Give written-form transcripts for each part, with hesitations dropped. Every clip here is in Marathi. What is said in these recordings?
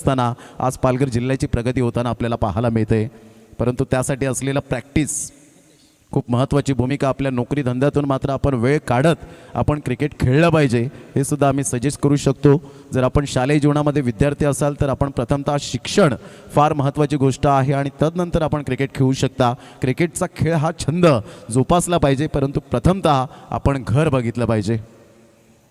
असताना आज पालघर जिल्ह्याची प्रगती होताना आपल्याला पाहायला मिळते। परंतु त्यासाठी असलेला प्रॅक्टिस खूप महत्त्वाची भूमिका आपल्या नोकरी धंद्यातून मात्र आपण वेळ काढत आपण क्रिकेट खेळलं पाहिजे हे सुद्धा आम्ही सजेस्ट करू शकतो। जर आपण शालेय जीवनामध्ये विद्यार्थी असाल तर आपण प्रथमतः शिक्षण फार महत्त्वाची गोष्ट आहे आणि तदनंतर आपण क्रिकेट खेळू शकता। क्रिकेटचा खेळ हा छंद जोपासला पाहिजे, परंतु प्रथमतः आपण घर बघितलं पाहिजे।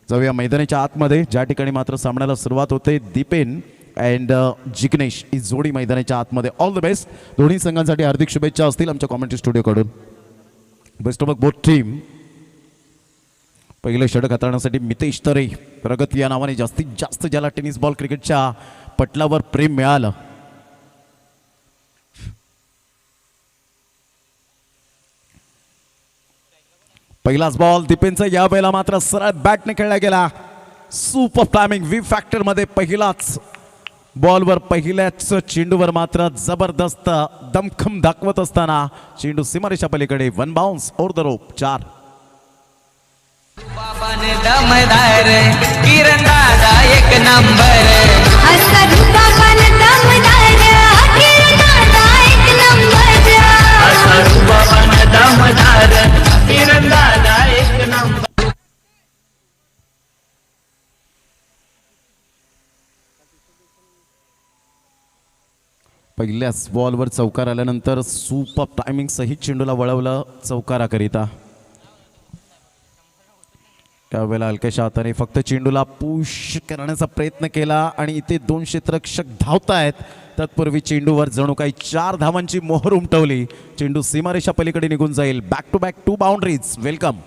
जाऊया मैदानाच्या आतमध्ये, ज्या ठिकाणी मात्र सामन्याला सुरुवात होते। दीपेन अँड जिग्नेश ही जोडी मैदानाच्या आतमध्ये। ऑल द बेस्ट दोन्ही संघांसाठी हार्दिक शुभेच्छा असतील आमच्या कॉमेंट्री स्टुडिओकडून। Best of both team. पहिले षटक हाताळण्यासाठी मितेश तरे, प्रगती या नावाने जास्तीत जास्त ज्याला टेनिस बॉल क्रिकेटच्या पटलावर प्रेम मिळालं। पहिलाच बॉल दीपेनचा या वेळेला मात्र सरळ बॅटने खेळला गेला। सुपर टायमिंग वी फॅक्टर मध्ये पहिलाच बॉलवर पहिल्याच चेंडूवर मात्र जबरदस्त दमखम दाखवत असताना चेंडू सीमारेषा पलीकडे, one bounce over the rope, 4। बाबाने दमदार किरण दादा एक नंबर, असद बाबाने दमदार किरण दादा एक नंबर, असद बाबाने दमदार किरण दादा एक नंबर। पहिल्याच बॉलवर चौकार आल्यानंतर सुपर टायमिंग सहित चेंडूला वळवलं चौकाराकरिता। त्यावेळेला हलक्याशा हाताने फक्त चेंडूला पुश करण्याचा प्रयत्न केला आणि इथे 2 क्षेत्ररक्षक धावतायत। तत्पूर्वी चेंडूवर जणू काही 4 धावांची मोहर उमटवली। चेंडू सीमारेषा पलीकडे निघून जाईल। Back to back 2 boundaries. Welcome.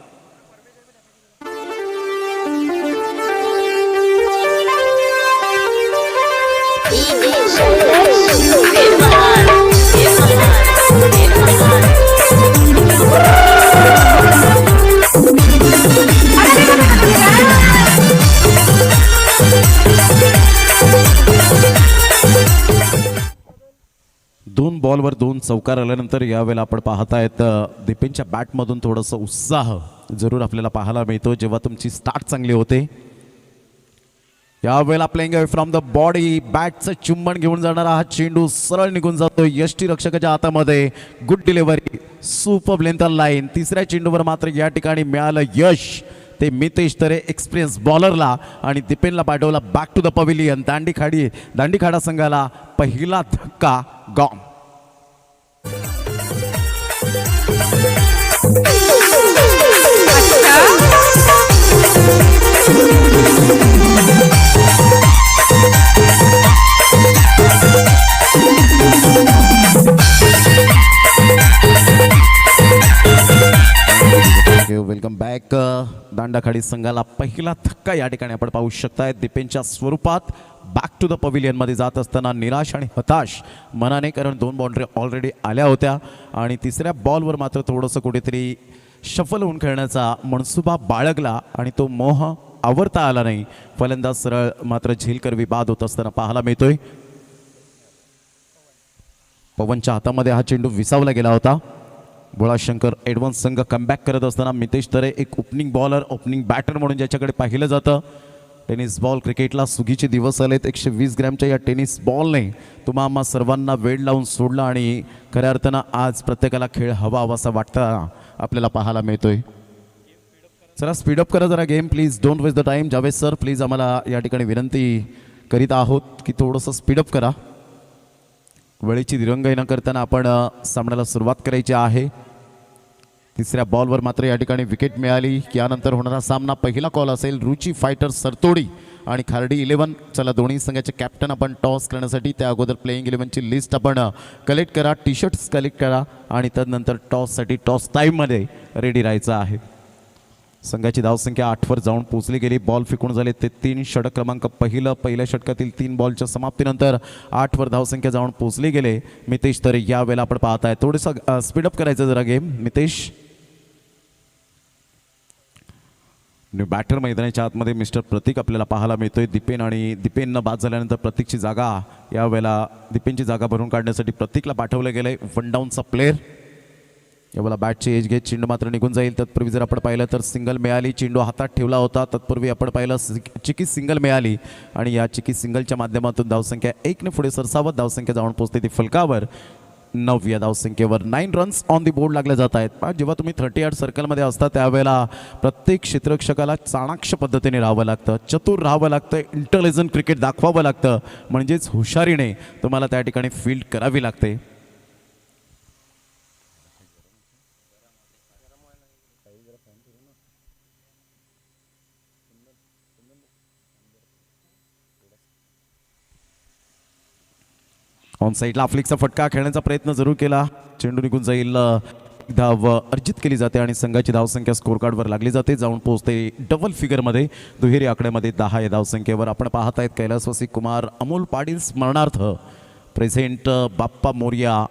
दोन बॉलवर 2 चौकार आल्यानंतर यावेळेला आपण पाहतायत दीपेनच्या बॅटमधून थोडंसं उत्साह जरूर आपल्याला पाहायला मिळतो जेव्हा तुमची स्टार्ट चांगली होते। यावेळेला playing away from the body, बॅटचं चुंबन घेऊन जाणारा हा चेंडू सरळ निघून जातो यष्टी रक्षकाच्या हातामध्ये। Good delivery, super length line. तिसऱ्या चेंडूवर मात्र या ठिकाणी मिळालं यश ते मितेश तरे एक्सपिरियन्स बॉलरला आणि दीपेनला पाठवला बॅक टू द पवेलियन। दांडीखाडा संघाला पहिला धक्का गॉन। Welcome back. दांडाखाडी संघाला पहिला धक्का या ठिकाणी आपण पाहू शकताय। दीपेनच्या स्वरूपात बॅक टू द पवेलियन मध्ये जात असताना निराश आणि हताश मनाने, कारण 2 बाउंड्री ऑलरेडी आल्या होत्या आणि तिसऱ्या बॉलवर मात्र थोडंसं कुठेतरी शफल होऊन खेळण्याचा मनसुबा बाळगला आणि तो मोह आवरता आला नाही। फलंदाज सरळ मात्र झेलकरवी बाद होत असताना पाहायला मिळतोय। पवनच्या हातामध्ये हा चेंडू विसावला गेला होता। भोळाशंकर एडव्हान्स संघ कमबॅक करत असताना मितेश तरे एक ओपनिंग बॉलर, ओपनिंग बॅटर म्हणून ज्याच्याकडे पाहिलं जातं। टेनिस बॉल क्रिकेटला सुगीचे दिवस आलेत। 120 ग्रॅमच्या या टेनिस बॉलने तुम्हा आम्हा सर्वांना वेळ लावून सोडला आणि खऱ्या अर्थानं आज प्रत्येकाला खेळ हवा असा वाटता आपल्याला पाहायला मिळतोय। चला स्पीडअप करा जरा game please, don't waste the time. Javed sir please आम्हाला या ठिकाणी विनंती करीत आहोत की थोडंसं स्पीडअप करा। वेळेची दिरंगाई न करताना आपण सामन्याला सुरुवात करायची आहे। तिसऱ्या बॉलवर मात्र या ठिकाणी विकेट मिळाली। यानंतर होणारा सामना पहिला कॉल असेल रुची फायटर सरतोडी आणि खार्डी 11। चला दोन्ही संघाचे कॅप्टन आपण टॉस करण्यासाठी, त्या अगोदर प्लेइंग 11ची लिस्ट आपण कलेक्ट करा, टी शर्ट्स कलेक्ट करा आणि तदनंतर टॉससाठी टॉस टाईममध्ये रेडी राहायचं आहे। संघाची धावसंख्या 8वर जाऊन पोहोचली गेली। बॉल फेकून झाले ते 3। षटक क्रमांक पहिल्या षटकातील 3 बॉलच्या समाप्तीनंतर 8वर धावसंख्या जाऊन पोहोचली गेले। मितेश तरे या वेळेला आपण पाहताय थोडंसं स्पीडअप करायचं जरा गेम। मितेश न्यू बॅटर मैदानाच्या आतमध्ये मिस्टर प्रतीक आपल्याला पाहायला मिळतोय। दीपेननं बाद झाल्यानंतर प्रतीकची जागा यावेळेला दीपेनची जागा भरून काढण्यासाठी प्रतीकला पाठवलं गेलंय। 1 डाऊनचा प्लेअर यावेळेला बॅटची एज घेत चेंडू मात्र निघून जाईल. तत्पूर्वी जर आपण पाहिलं तर सिंगल मिळाली, चेंडू हातात ठेवला होता. तत्पूर्वी आपण पाहिलं चिकी सिंगल मिळाली आणि या चिकी सिंगलच्या माध्यमातून धावसंख्या 1ने पुढे सरसावत धावसंख्या जाऊन पोहोचते ती फलकावर. 9व्या धावसंख्येवर 9 रन्स ऑन दी बोर्ड लागले जात आहेत. पण जेव्हा तुम्ही 30 सर्कलमध्ये असता त्यावेळेला प्रत्येक क्षेत्ररक्षकाला चाणाक्ष पद्धतीने राहावं लागतं, चतुर राहावं लागतं, इंटेलिजंट क्रिकेट दाखवावं लागतं, म्हणजेच हुशारीने तुम्हाला त्या ठिकाणी फील्ड करावी लागते. ऑन साईडला फ्लिकचा फटका खेळण्याचा प्रयत्न जरूर केला, चेंडू निघून जाईल. धाव अर्जित केली जाते आणि संघाची धावसंख्या स्कोर कार्डवर लागली जाते, जाऊन पोहोचते डबल फिगरमध्ये, दुहेरी आकड्यामध्ये 10 या धावसंख्येवर. आपण पाहत आहेत कैलासवासी कुमार अमोल पाटील स्मरणार्थ प्रेझेंट बाप्पा मोरया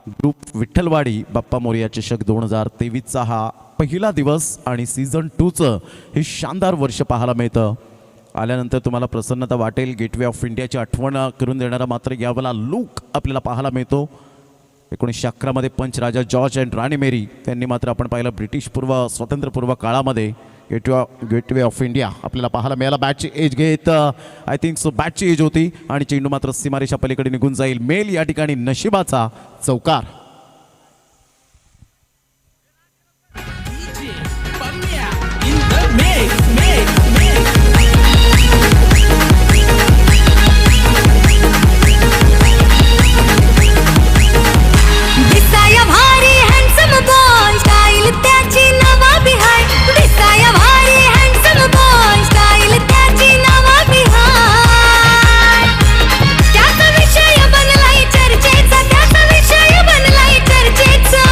ग्रुप विठ्ठलवाडी बाप्पा मोरया चषक 2023चा हा पहिला दिवस आणि सीझन 2चं हे शानदार वर्ष पाहायला मिळतं. आल्यानंतर तुम्हाला प्रसन्नता वाटेल. गेटवे ऑफ इंडियाची आठवण करून देणारा मात्र यावेळेला लूक आपल्याला पाहायला मिळतो. 1911मध्ये पंच राजा जॉर्ज अँड राणी मेरी त्यांनी मात्र आपण पाहिलं ब्रिटिश स्वातंत्र्यपूर्व काळामध्ये गेटवे ऑफ इंडिया आपल्याला पाहायला मिळाला. बॅटची एज घेत आय थिंक सो बॅटची एज होती आणि चेंडू मात्र सीमारेषा पलीकडे निघून जाईल. मेल या ठिकाणी नशिबाचा चौकार. दिसाया भारी हँडसम बॉय स्टाईल त्याची नवाबी हाय. दिसाया भारी हँडसम बॉय स्टाईल त्याची नवाबी हाय. त्याचा विषय बनलाय चर्चेचा, त्याचा विषय बनलाय चर्चेचा.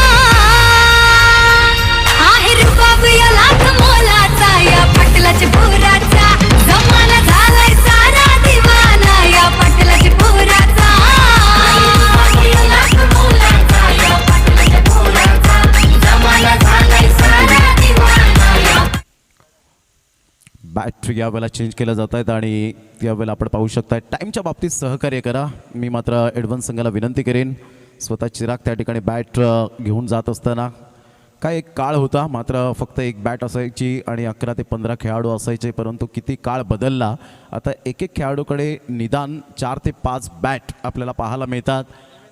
आहे रुबाब या लाख मोलाचा, या पाटलाच्या पोराचा जमाना झालाय सारा दिवाना, या पाटलाच्या पोराचा. या लाख मोलाचा, या पाटलाच्या पोराचा जमाना झालाय सारा दिवाना, या बॅट यावेळेला चेंज केलं जात आहेत आणि यावेळेला आपण पाहू शकता टाईमच्या बाबतीत सहकार्य करा. मी मात्र ॲडव्हान्स संघाला विनंती करेन, स्वतः चिराग त्या ठिकाणी बॅट घेऊन जात असताना काय एक काळ होता, मात्र फक्त एक बॅट असायची आणि 11 ते 15 खेळाडू असायचे. परंतु किती काळ बदलला, आता एक एक खेळाडूकडे निदान 4 ते 5 बॅट आपल्याला पाहायला मिळतात.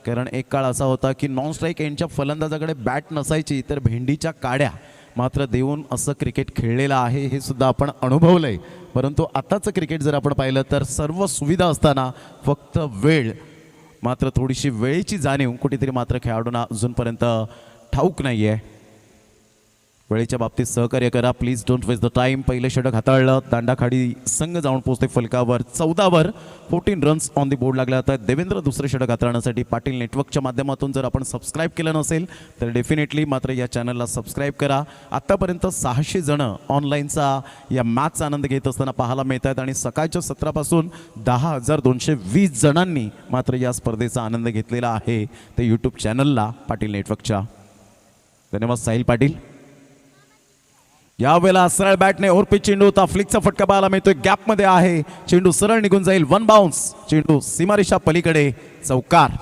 कारण एक काळ असा होता की नॉन स्ट्राईक एंडच्या फलंदाजाकडे बॅट नसायची, तर भेंडीच्या काड्या मात्र देऊन असं क्रिकेट खेळलेलं आहे, हे सुद्धा आपण अनुभवलं आहे. परंतु आताचं क्रिकेट जर आपण पाहिलं तर सर्व सुविधा असताना फक्त वेळ, मात्र थोडीशी वेळेची जाणीव कुठेतरी मात्र खेळाडूंना अजूनपर्यंत ठाऊक नाही आहे. वेळेच्या बाबतीत सहकार्य करा please, don't waste the time. पहिलं षटक हाताळलं, दांडाखाडी संघ जाऊन पोहोचते फलकावर. 14वर 14 रन्स ऑन दी बोर्ड लागले जातात. देवेंद्र दुसरे षटक हाताळण्यासाठी पाटील नेटवर्कच्या माध्यमातून जर आपण सबस्क्राईब केलं नसेल तर डेफिनेटली मात्र या चॅनलला सबस्क्राईब करा. आत्तापर्यंत 600 जणं ऑनलाईनचा या मॅचचा आनंद घेत असताना पाहायला मिळत आहेत आणि सकाळच्या सत्रापासून 10,220 जणांनी मात्र या स्पर्धेचा आनंद घेतलेला आहे ते यूट्यूब चॅनलला पाटील नेटवर्कच्या. धन्यवाद साहिल पाटील. यावेळेला सरळ बॅटने ओरपीत चेंडू होता, फ्लिकचा फटका पाहायला मिळतोय, गॅपमध्ये आहे, चेंडू सरळ निघून जाईल. 1 बाउन्स, चेंडू सीमारेषा पलीकडे, चौकार.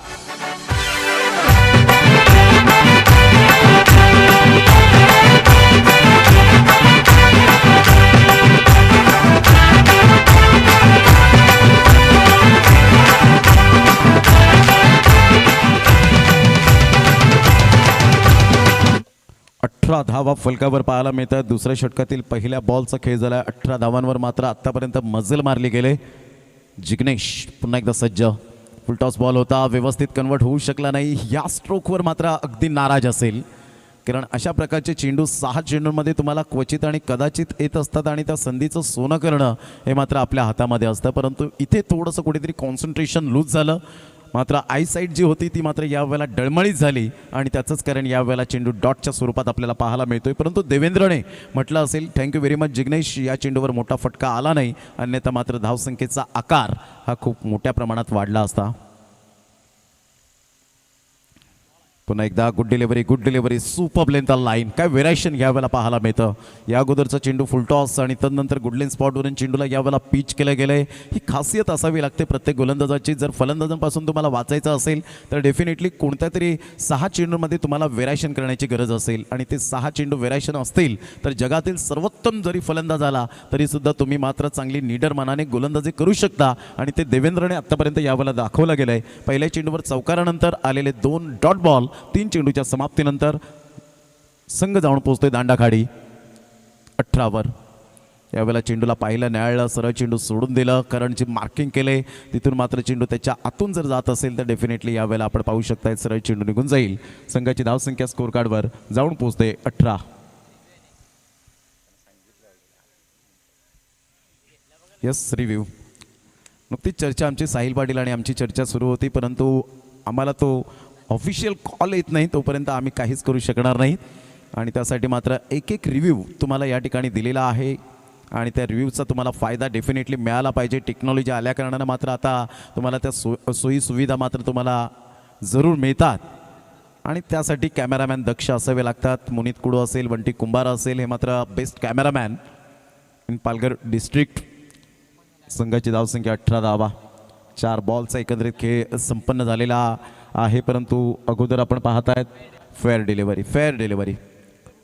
धावा फलकावर पाहायला मिळतात. दुसऱ्या षटकातील पहिल्या बॉलचा खेळ झाला. 18 धावांवर मात्र आतापर्यंत मजल मारली गेले. जिग्नेश पुन्हा एकदा सज्ज. फुलटॉस बॉल होता, व्यवस्थित कन्वर्ट होऊ शकला नाही. या स्ट्रोकवर मात्र अगदी नाराज असेल, कारण अशा प्रकारचे चेंडू 6 चेंडूंमध्ये तुम्हाला क्वचित आणि कदाचित येत असतात आणि त्या संधीचं सोनं करणं हे मात्र आपल्या हातामध्ये असतं. परंतु इथे थोडंसं कुठेतरी कॉन्सन्ट्रेशन लूज झालं. मात्र आयसाईट जी होती ती मात्र यावेळेला डळमळीत झाली आणि त्याचंच कारण यावेळेला चेंडू डॉटच्या स्वरूपात आपल्याला पाहायला मिळतोय. परंतु देवेंद्रने म्हटलं असेल थँक्यू व्हेरी मच जिग्नेश, या चेंडूवर मोठा फटका आला नाही, अन्यथा मात्र धावसंख्येचा आकार हा खूप मोठ्या प्रमाणात वाढला असता. पुन्हा एकदा good delivery super length line. काय व्हेरायशन यावेळेला पाहायला मिळतं. या अगोदरचा चेंडू फुलटॉस आणि तदनंतर गुडलेन स्पॉटवरून चेंडूला यावेळेला पिच केलं गेलं आहे. ही खासियत असावी लागते प्रत्येक गोलंदाजाची. जर फलंदाजांपासून तुम्हाला वाचायचं असेल तर डेफिनेटली कोणत्या तरी 6 चेंडूमध्ये तुम्हाला व्हेरायशन करण्याची गरज असेल आणि ते 6 चेंडू व्हेरायशन असतील तर जगातील सर्वोत्तम जरी फलंदाज आला तरीसुद्धा तुम्ही मात्र चांगली निडर मनाने गोलंदाजी करू शकता आणि ते देवेंद्रने आत्तापर्यंत यावेळेला दाखवलं गेलं आहे. पहिल्या चेंडूवर चौकारानंतर आलेले 2 डॉट बॉल 3 चेंडूच्या समाप्तीनंतर संघ जाऊन पोहोचतोय दांडाखाडी 18वर. यावेळेला चेंडूला पाहिलं न्यायाळलं, सरळ चेंडू सोडून दिलं, कारण जे मार्किंग केले तिथून मात्र चेंडू त्याच्या आतून जर जात असेल तर डेफिनेटली यावेळेला आपण पाहू शकताय सरळ चेंडू निघून जाईल. संघाची धावसंख्या स्कोर कार्डवर जाऊन पोहोचते 18. Yes review. नुकतीच चर्चा आमची साहिल पाटील आणि आमची चर्चा सुरू होती, परंतु आम्हाला तो ऑफिशियल कॉल येत नाही तोपर्यंत आम्ही काहीच करू शकणार नाही आणि त्यासाठी मात्र एक रिव्ह्यू तुम्हाला या ठिकाणी दिलेला आहे आणि त्या रिव्ह्यूचा तुम्हाला फायदा डेफिनेटली मिळाला पाहिजे. टेक्नॉलॉजी आल्या कारणानं मात्र आता तुम्हाला त्या सोयी सुविधा मात्र तुम्हाला जरूर मिळतात आणि त्यासाठी कॅमेरामॅन दक्ष असावे लागतात. मुनीत कुडू असेल, बंटी कुंभार असेल, हे मात्र best cameraman in Palghar district. संघाची धावसंख्या 18 धावा. 4 बॉलचा एकंदरीत खेळ संपन्न झालेला आहे, परंतु अगोदर आपण पाहत आहेत fair delivery.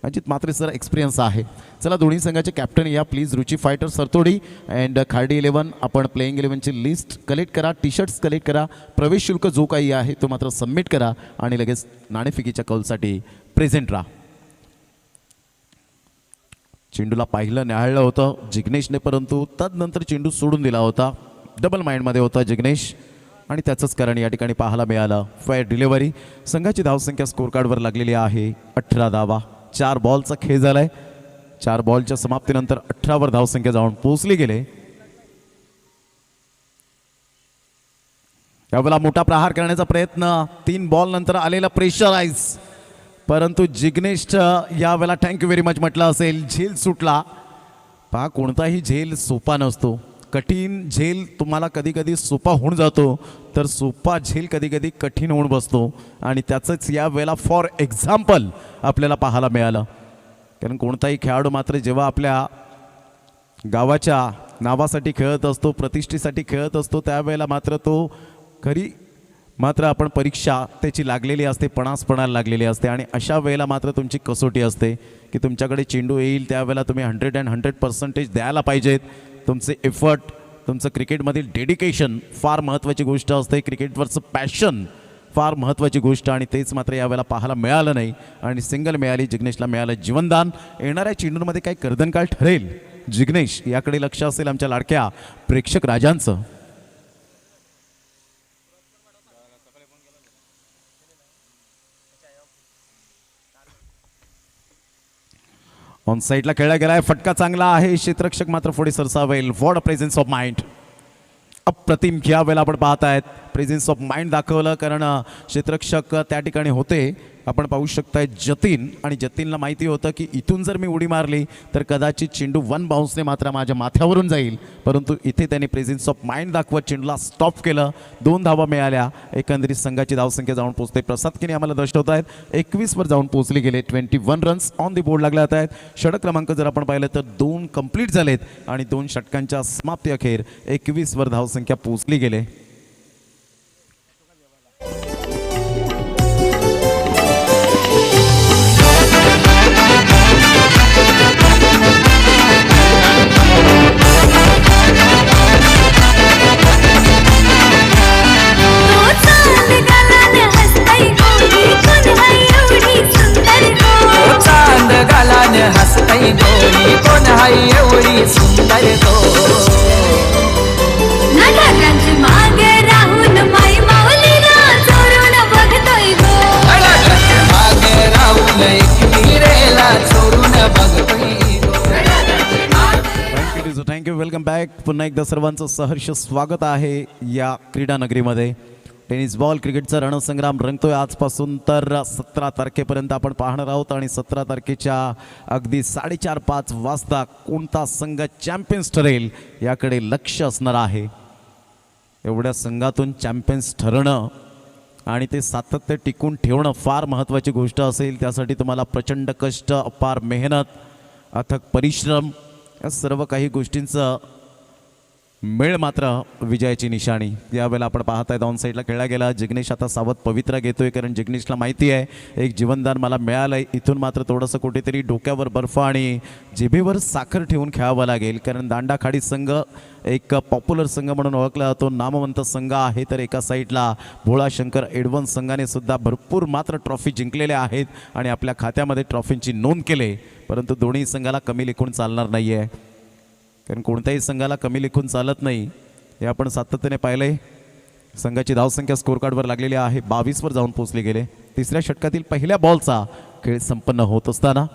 Ajit Matre sir experience आहे. चला दोन्ही संघाचे कॅप्टन या please. Ruchi fighter Sartodi and Khardi 11 आपण प्लेइंग 11ची लिस्ट कलेक्ट करा, टी शर्ट्स कलेक्ट करा, प्रवेश शुल्क जो काही आहे तो मात्र सबमिट करा आणि लगेच नाणेफेकीच्या कौलसाठी प्रेझेंट राहा. चेंडूला पाहिलं न्याहाळलं होतं जिग्नेशने, परंतु तदनंतर चेंडू सोडून दिला होता. डबल माइंडमध्ये होता जिग्नेश आणि त्याचंच कारण या ठिकाणी पाहायला मिळालं. Fair delivery. संघाची धावसंख्या स्कोर कार्डवर लागलेली आहे 18 धावा. 4 बॉलचा खेळ झालाय. 4 बॉलच्या समाप्तीनंतर 18वर धावसंख्या जाऊन पोहोचली गेले. यावेळेला मोठा प्रहार करण्याचा प्रयत्न, 3 बॉल नंतर आलेला प्रेशराईज, परंतु जिग्नेश यावेळेला थँक्यू व्हेरी मच म्हटलं असेल. झेल सुटला. पहा कोणताही झेल सोपा नसतो. कठीण झेल तुम्हाला कधी कधी सोपा होऊन जातो तर सोपा झेल कधी कधी कठीण होऊन बसतो आणि त्याचंच या वेळेला फॉर एक्झाम्पल आपल्याला पाहायला मिळालं. कारण कोणताही खेळाडू मात्र जेव्हा आपल्या गावाच्या नावासाठी खेळत असतो, प्रतिष्ठेसाठी खेळत असतो, त्यावेळेला मात्र तो खरी मात्र आपण परीक्षा त्याची लागलेली असते, पणाला लागलेली असते आणि अशा वेळेला मात्र तुमची कसोटी असते की तुमच्याकडे चेंडू येईल त्यावेळेला तुम्ही 100% द्यायला पाहिजेत. तुमचे एफर्ट, तुमचं क्रिकेटमधील डेडिकेशन फार महत्त्वाची गोष्ट असते. क्रिकेटवरचं पॅशन फार महत्त्वाची गोष्ट आणि तेच मात्र यावेळेला पाहायला मिळालं नाही आणि सिंगल मिळाली. जिग्नेशला मिळालं जीवनदान. येणाऱ्या चेंडूमध्ये काही कर्दनकाळ ठरेल जिग्नेश याकडे लक्ष असेल आमच्या लाडक्या प्रेक्षक राजांचं. ऑन साईडला खेळला गेलाय. फटका चांगला आहे. क्षेत्ररक्षक मात्र पुढे सरसावेल. What a presence of mind. अप्रतिम या वेळेला आपण पाहत आहेत प्रेझेन्स ऑफ माइंड दाखवलं, कारण क्षेत्ररक्षक त्या ठिकाणी होते. आपण पाहू शकताय जतीन आणि जतीनला माहिती होतं की इथून जर मी उडी मारली तर कदाचित चेंडू 1 बाउन्सने मात्र माझ्या माथ्यावरून जाईल, परंतु इथे त्यांनी प्रेझेन्स ऑफ माइंड दाखवत चेंडूला स्टॉप केलं. 2 धावा मिळाल्या. एकंदरीत संघाची धावसंख्या जाऊन पोहोचते. प्रसाद किनी आम्हाला दर्शवत आहेत 21वर जाऊन पोहोचले गेले. 21 रन्स ऑन दी बोर्ड लागले आहेत. षटक क्रमांक जर आपण पाहिलं तर 2 कंप्लीट झालेत आणि 2 षटकांच्या समाप्ती अखेर 21वर धावसंख्या पोहोचली गेले. हसतई डोळी कोण हाय एवढी सुंदर गो. नगारांची मागे राहून माई माऊलीला चोरून बघतोय गो. मागे राहून एकविरेला चोरून बघतोय गो. थँक्यू. Welcome back. पुन्हा एकदा सर्वांचं सहर्ष स्वागत आहे या क्रीडा नगरीमध्ये. टेनिस बॉल क्रिकेटचा रणसंग्राम रंगतोय आजपासून तर 17 तारखेपर्यंत आपण पाहणार आहोत आणि 17 तारखेच्या अगदी 4:30-5 वाजता कोणता संघ चॅम्पियन्स ठरेल याकडे लक्ष असणार आहे. एवढ्या संघातून चॅम्पियन्स ठरणं आणि ते सातत्य टिकून ठेवणं फार महत्त्वाची गोष्ट असेल. त्यासाठी तुम्हाला प्रचंड कष्ट, अपार मेहनत, अथक परिश्रम या सर्व काही गोष्टींचं मेळ मात्र विजयाची निशाणी. यावेळेला आपण पाहताय ऑन साईडला खेळला गेला. जिग्नेश आता सावध पवित्रा घेतोय, कारण जिग्नेशला माहिती आहे एक जीवनदान मला मिळालंय. इथून मात्र थोडंसं कुठेतरी डोक्यावर बर्फ आणि जिभेवर साखर ठेवून खेळावं लागेल, कारण दांडाखाडी संघ एक पॉप्युलर संघ म्हणून ओळखला जातो, नामवंत संघ आहे. तर एका साईडला भोळाशंकर एडव्हान्स संघाने सुद्धा भरपूर मात्र ट्रॉफी जिंकलेल्या आहेत आणि आपल्या खात्यामध्ये ट्रॉफींची नोंद केली. परंतु दोन्ही संघाला कमी लेखून चालणार नाही आहे, कारण कोणत्याही संघाला कमी लेखून चालत नाही हे आपण सातत्याने पाहिलं आहे. संघाची धावसंख्या स्कोर कार्डवर लागलेली आहे, 22वर जाऊन पोहोचले गेले. तिसऱ्या षटकातील पहिल्या बॉलचा खेळ संपन्न होत असताना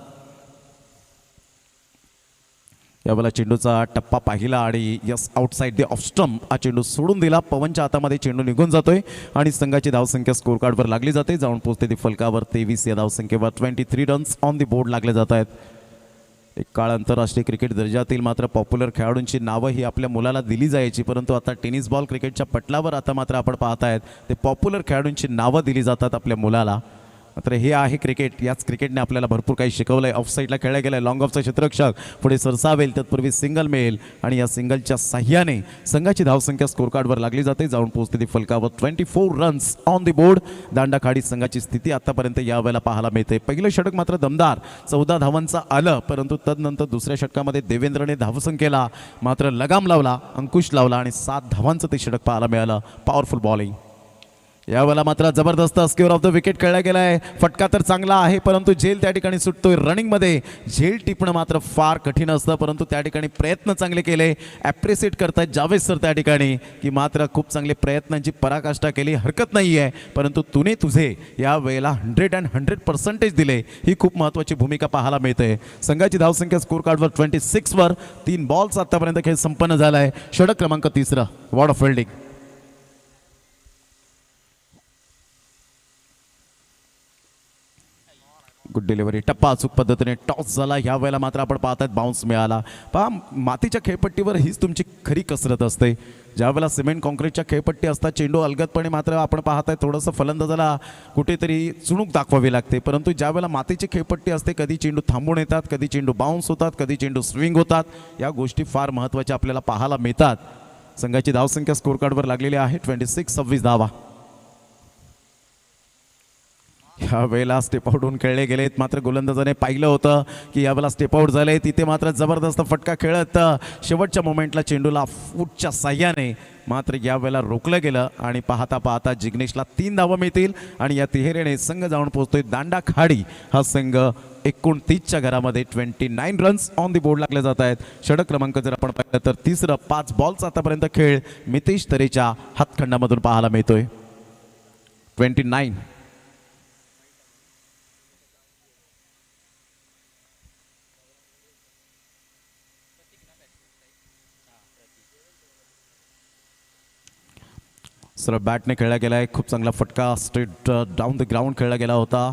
यावेळेला चेंडूचा टप्पा पाहिला आणि yes outside the off stump हा चेंडू सोडून दिला. पवनच्या हातामध्ये चेंडू निघून जातोय आणि संघाची धावसंख्या स्कोर कार्डवर लागली जाते. जाऊन पोहोचते ती फलकावर 23 या धावसंख्येवर 23 रन्स ऑन दी बोर्ड लागले जात आहेत. एक काळ आंतरराष्ट्रीय क्रिकेट दर्जातील मात्र पॉप्युलर खेळाडूंची नावं ही आपल्या मुलाला दिली जायची, परंतु आता टेनिस बॉल क्रिकेटच्या पटलावर आता मात्र आपण पाहतायत ते पॉप्युलर खेळाडूंची नावं दिली जातात आपल्या मुलाला. मात्र हे आहे क्रिकेट. याच क्रिकेटने आपल्याला भरपूर काही शिकवलं आहे. ऑफ साईडला खेळला गेला आहे. लॉंग ऑफचा क्षेत्ररक्षक पुढे सरसावेल, तत्पूर्वी सिंगल मिळेल आणि या सिंगलच्या साह्याने संघाची धावसंख्या स्कोर कार्डवर लागली जाते. जाऊन पोहोचते ती फलकावर 24 रन्स ऑन दी बोर्ड. दांडाखाडी संघाची स्थिती आतापर्यंत यावेळेला पाहायला मिळते. पहिलं षटक मात्र दमदार 14 धावांचं आलं, परंतु तदनंतर दुसऱ्या षटकामध्ये देवेंद्रने धावसंख्येला मात्र लगाम लावला, अंकुश लावला आणि 7 धावांचं ते षटक पाहायला मिळालं. Powerful bowling. यावेळेला मात्र जबरदस्त स्क्वेअर ऑफ द विकेट खेळला गेला आहे. फटका तर चांगला आहे, परंतु झेल त्या ठिकाणी सुटतोय. रनिंगमध्ये झेल टिपणं मात्र फार कठीण असतं, परंतु त्या ठिकाणी प्रयत्न चांगले केले. ॲप्रिशिएट करतायत जावेद सर त्या ठिकाणी की मात्र खूप चांगले प्रयत्नांची पराकाष्ठा केली, हरकत नाही आहे. परंतु तुने तुझे या वेळेला 100% दिले, ही खूप महत्त्वाची भूमिका पाहायला मिळते. संघाची धावसंख्या स्कोर कार्डवर 26वर 3 बॉल्स आतापर्यंत खेळ संपन्न झाला आहे. षटक क्रमांक 3 ward off fielding. Good delivery. टप्पा अचूक पद्धतीने टॉस झाला. ह्या वेळेला मात्र आपण पाहतात बाउन्स मिळाला. पहा, मातीच्या खेळपट्टीवर हीच तुमची खरी कसरत असते. ज्या वेळेला सिमेंट कॉन्क्रीटच्या खेळपट्टी असतात, चेंडू अलगदपणे मात्र आपण पाहताय थोडंसं फलंदाजाला कुठेतरी चुणूक दाखवावी लागते. परंतु ज्या वेळेला मातीची खेळपट्टी असते, कधी चेंडू थांबून येतात, कधी चेंडू बाउन्स होतात, कधी चेंडू स्विंग होतात. या गोष्टी फार महत्त्वाच्या आपल्याला पाहायला मिळतात. संघाची धावसंख्या स्कोर कार्डवर लागलेली आहे 26 धावा. ह्या वेळेला स्टेप आउट होऊन खेळले गेलेत. मात्र गोलंदाजाने पाहिलं होतं की यावेळेला स्टेप आउट झाले. तिथे मात्र जबरदस्त फटका खेळत शेवटच्या मोमेंटला चेंडूला फूटच्या साह्याने मात्र यावेळेला रोखलं गेलं आणि पाहता पाहता जिग्नेशला 3 धावा मिळतील आणि या तिहेरीने संघ जाऊन पोहोचतोय दांडाखाडी. हा संघ 29च्या घरामध्ये 29 रन्स ऑन दी बोर्ड लागले जात आहेत. षटक क्रमांक जर आपण पाहिलं तर 3 5 बॉल्स आतापर्यंत खेळ मितेश तरेच्या हातखंडामधून पाहायला मिळतोय. 29. सरळ बॅटने खेळला गेला आहे. खूप चांगला फटका स्ट्रेट डाऊन द ग्राउंड खेळला गेला होता.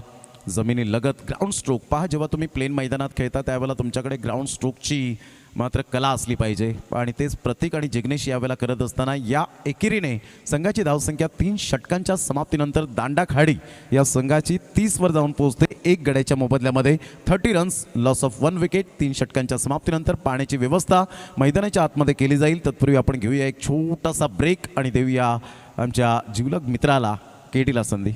जमिनी लगत ग्राउंड स्ट्रोक. पहा, जेव्हा तुम्ही प्लेन मैदानात खेळता त्यावेळेला तुमच्याकडे ग्राउंड स्ट्रोकची मात्र कला असली पाहिजे आणि तेच प्रतीक आणि जिग्नेश यावेळेला करत असताना या एकेरीने संघाची धावसंख्या 3 षटकांच्या समाप्तीनंतर दांडाखाडी या संघाची 30वर जाऊन पोहोचते. 1 गड्याच्या मोबदल्यामध्ये 30 रन्स, लॉस ऑफ 1 विकेट. 3 षटकांच्या समाप्तीनंतर पाण्याची व्यवस्था मैदानाच्या आतमध्ये केली जाईल. तत्पूर्वी आपण घेऊया एक छोटासा ब्रेक आणि देऊया आमच्या जिवलग मित्राला केटीला संधी.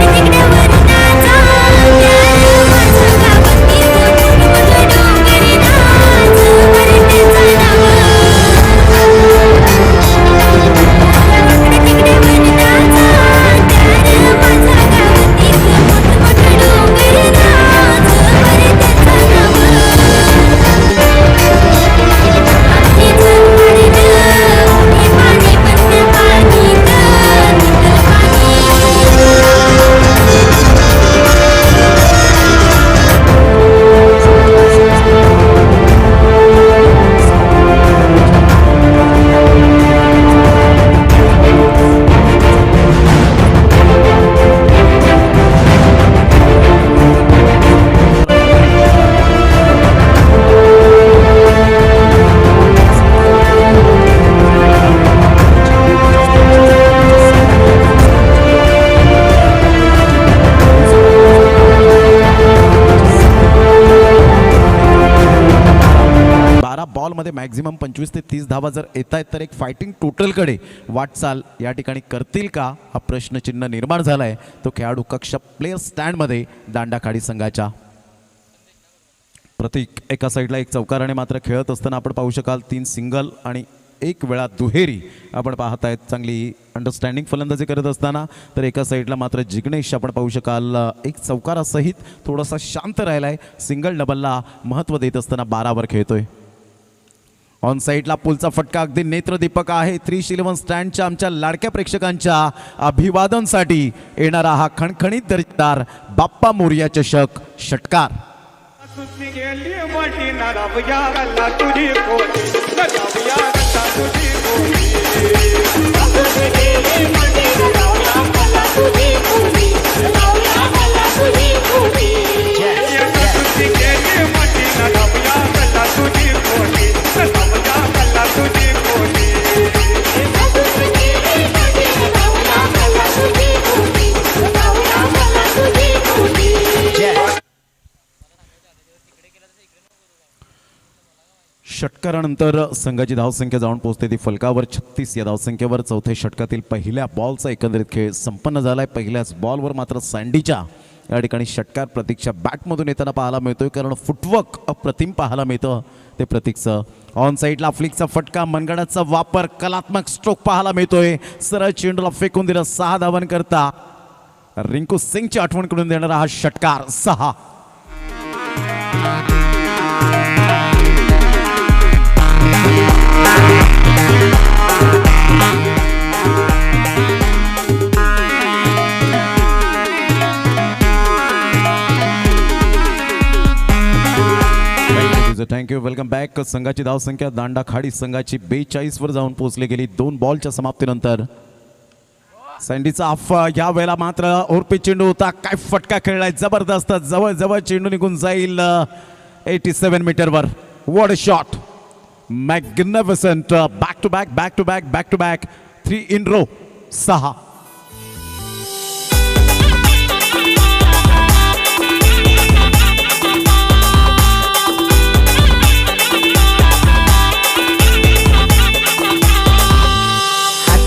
तिकडे वरणाचा बॉलमध्ये मॅक्झिमम 25 ते 30 धावा जर येत आहेत तर एक फायटिंग टोटलकडे वाटचाल या ठिकाणी करतील का हा प्रश्नचिन्ह निर्माण झाला आहे. तो खेळाडू कक्ष प्लेयर स्टँडमध्ये दांडाखाडी संघाच्या. प्रतीक एका साईडला एक चौकाराने मात्र खेळत असताना आपण पाहू शकाल 3 सिंगल आणि एक वेळा दुहेरी आपण पाहत आहेत. चांगली अंडरस्टँडिंग फलंदाजी करत असताना तर एका साईडला मात्र जिग्नेश आपण पाहू शकाल एक चौकारासहित थोडासा शांत राहिला आहे. सिंगल डबलला महत्त्व देत असताना 12 खेळतोय. ऑन साईडला पुलचा फटका अगदी नेत्रदीपक आहे. 311 स्टँडच्या आमच्या लाडक्या प्रेक्षकांच्या अभिवादनसाठी येणारा हा खणखणीत दर्जेदार बाप्पा मोरया चषक षटकार. सुट्टी गेली मोठी नरावया गल्ला तुझी कोठी नरावया गल्ला तुझी कोठी सुट्टी गेली मोठी नरावया गल्ला तुझी कोठी नरावया गल्ला तुझी कोठी सुट्टी गेली मोठी नरावया गल्ला तुझी कोठी नरावया गल्ला तुझी कोठी सुट्टी गेली मोठी नरावया गल्ला तुझी कोठी नरावया गल्ला तुझी कोठी. षटकारानंतर संघाची धावसंख्या जाऊन पोहोचते ती फलकावर 36 या धावसंख्येवर. चौथ्या षटकातील पहिल्या बॉलचा एकंदरीत खेळ संपन्न झाला आहे. पहिल्याच बॉलवर मात्र सँडीच्या या ठिकाणी षटकार प्रतीकच्या बॅटमधून येताना पाहायला मिळतोय कारण फुटवर्क अप्रतिम पाहायला मिळतं ते प्रतीकचं. ऑन साईडला फ्लिकचा फटका मनगडाचा वापर कलात्मक स्ट्रोक पाहायला मिळतोय. सरळ चेंडूला फेकून दिलं 6 धावांकरता रिंकू सिंगची आठवण करून देणारा हा षटकार 6. थँक्यू. Welcome back. संघाची धावसंख्या दांडाखाडी संघाची 42 वर जाऊन पोहोचली गेली 2 बॉलच्या समाप्तीनंतर. सँडीचा ऑफ या वेळेला मात्र ओरपी चेंडू होता. काय फटका खेळलाय जबरदस्त. जवळ जवळ चेंडू निघून जाईल 87 मीटरवर. What a shot. Magnificent. Back to back back to back back to back 3 in row 6.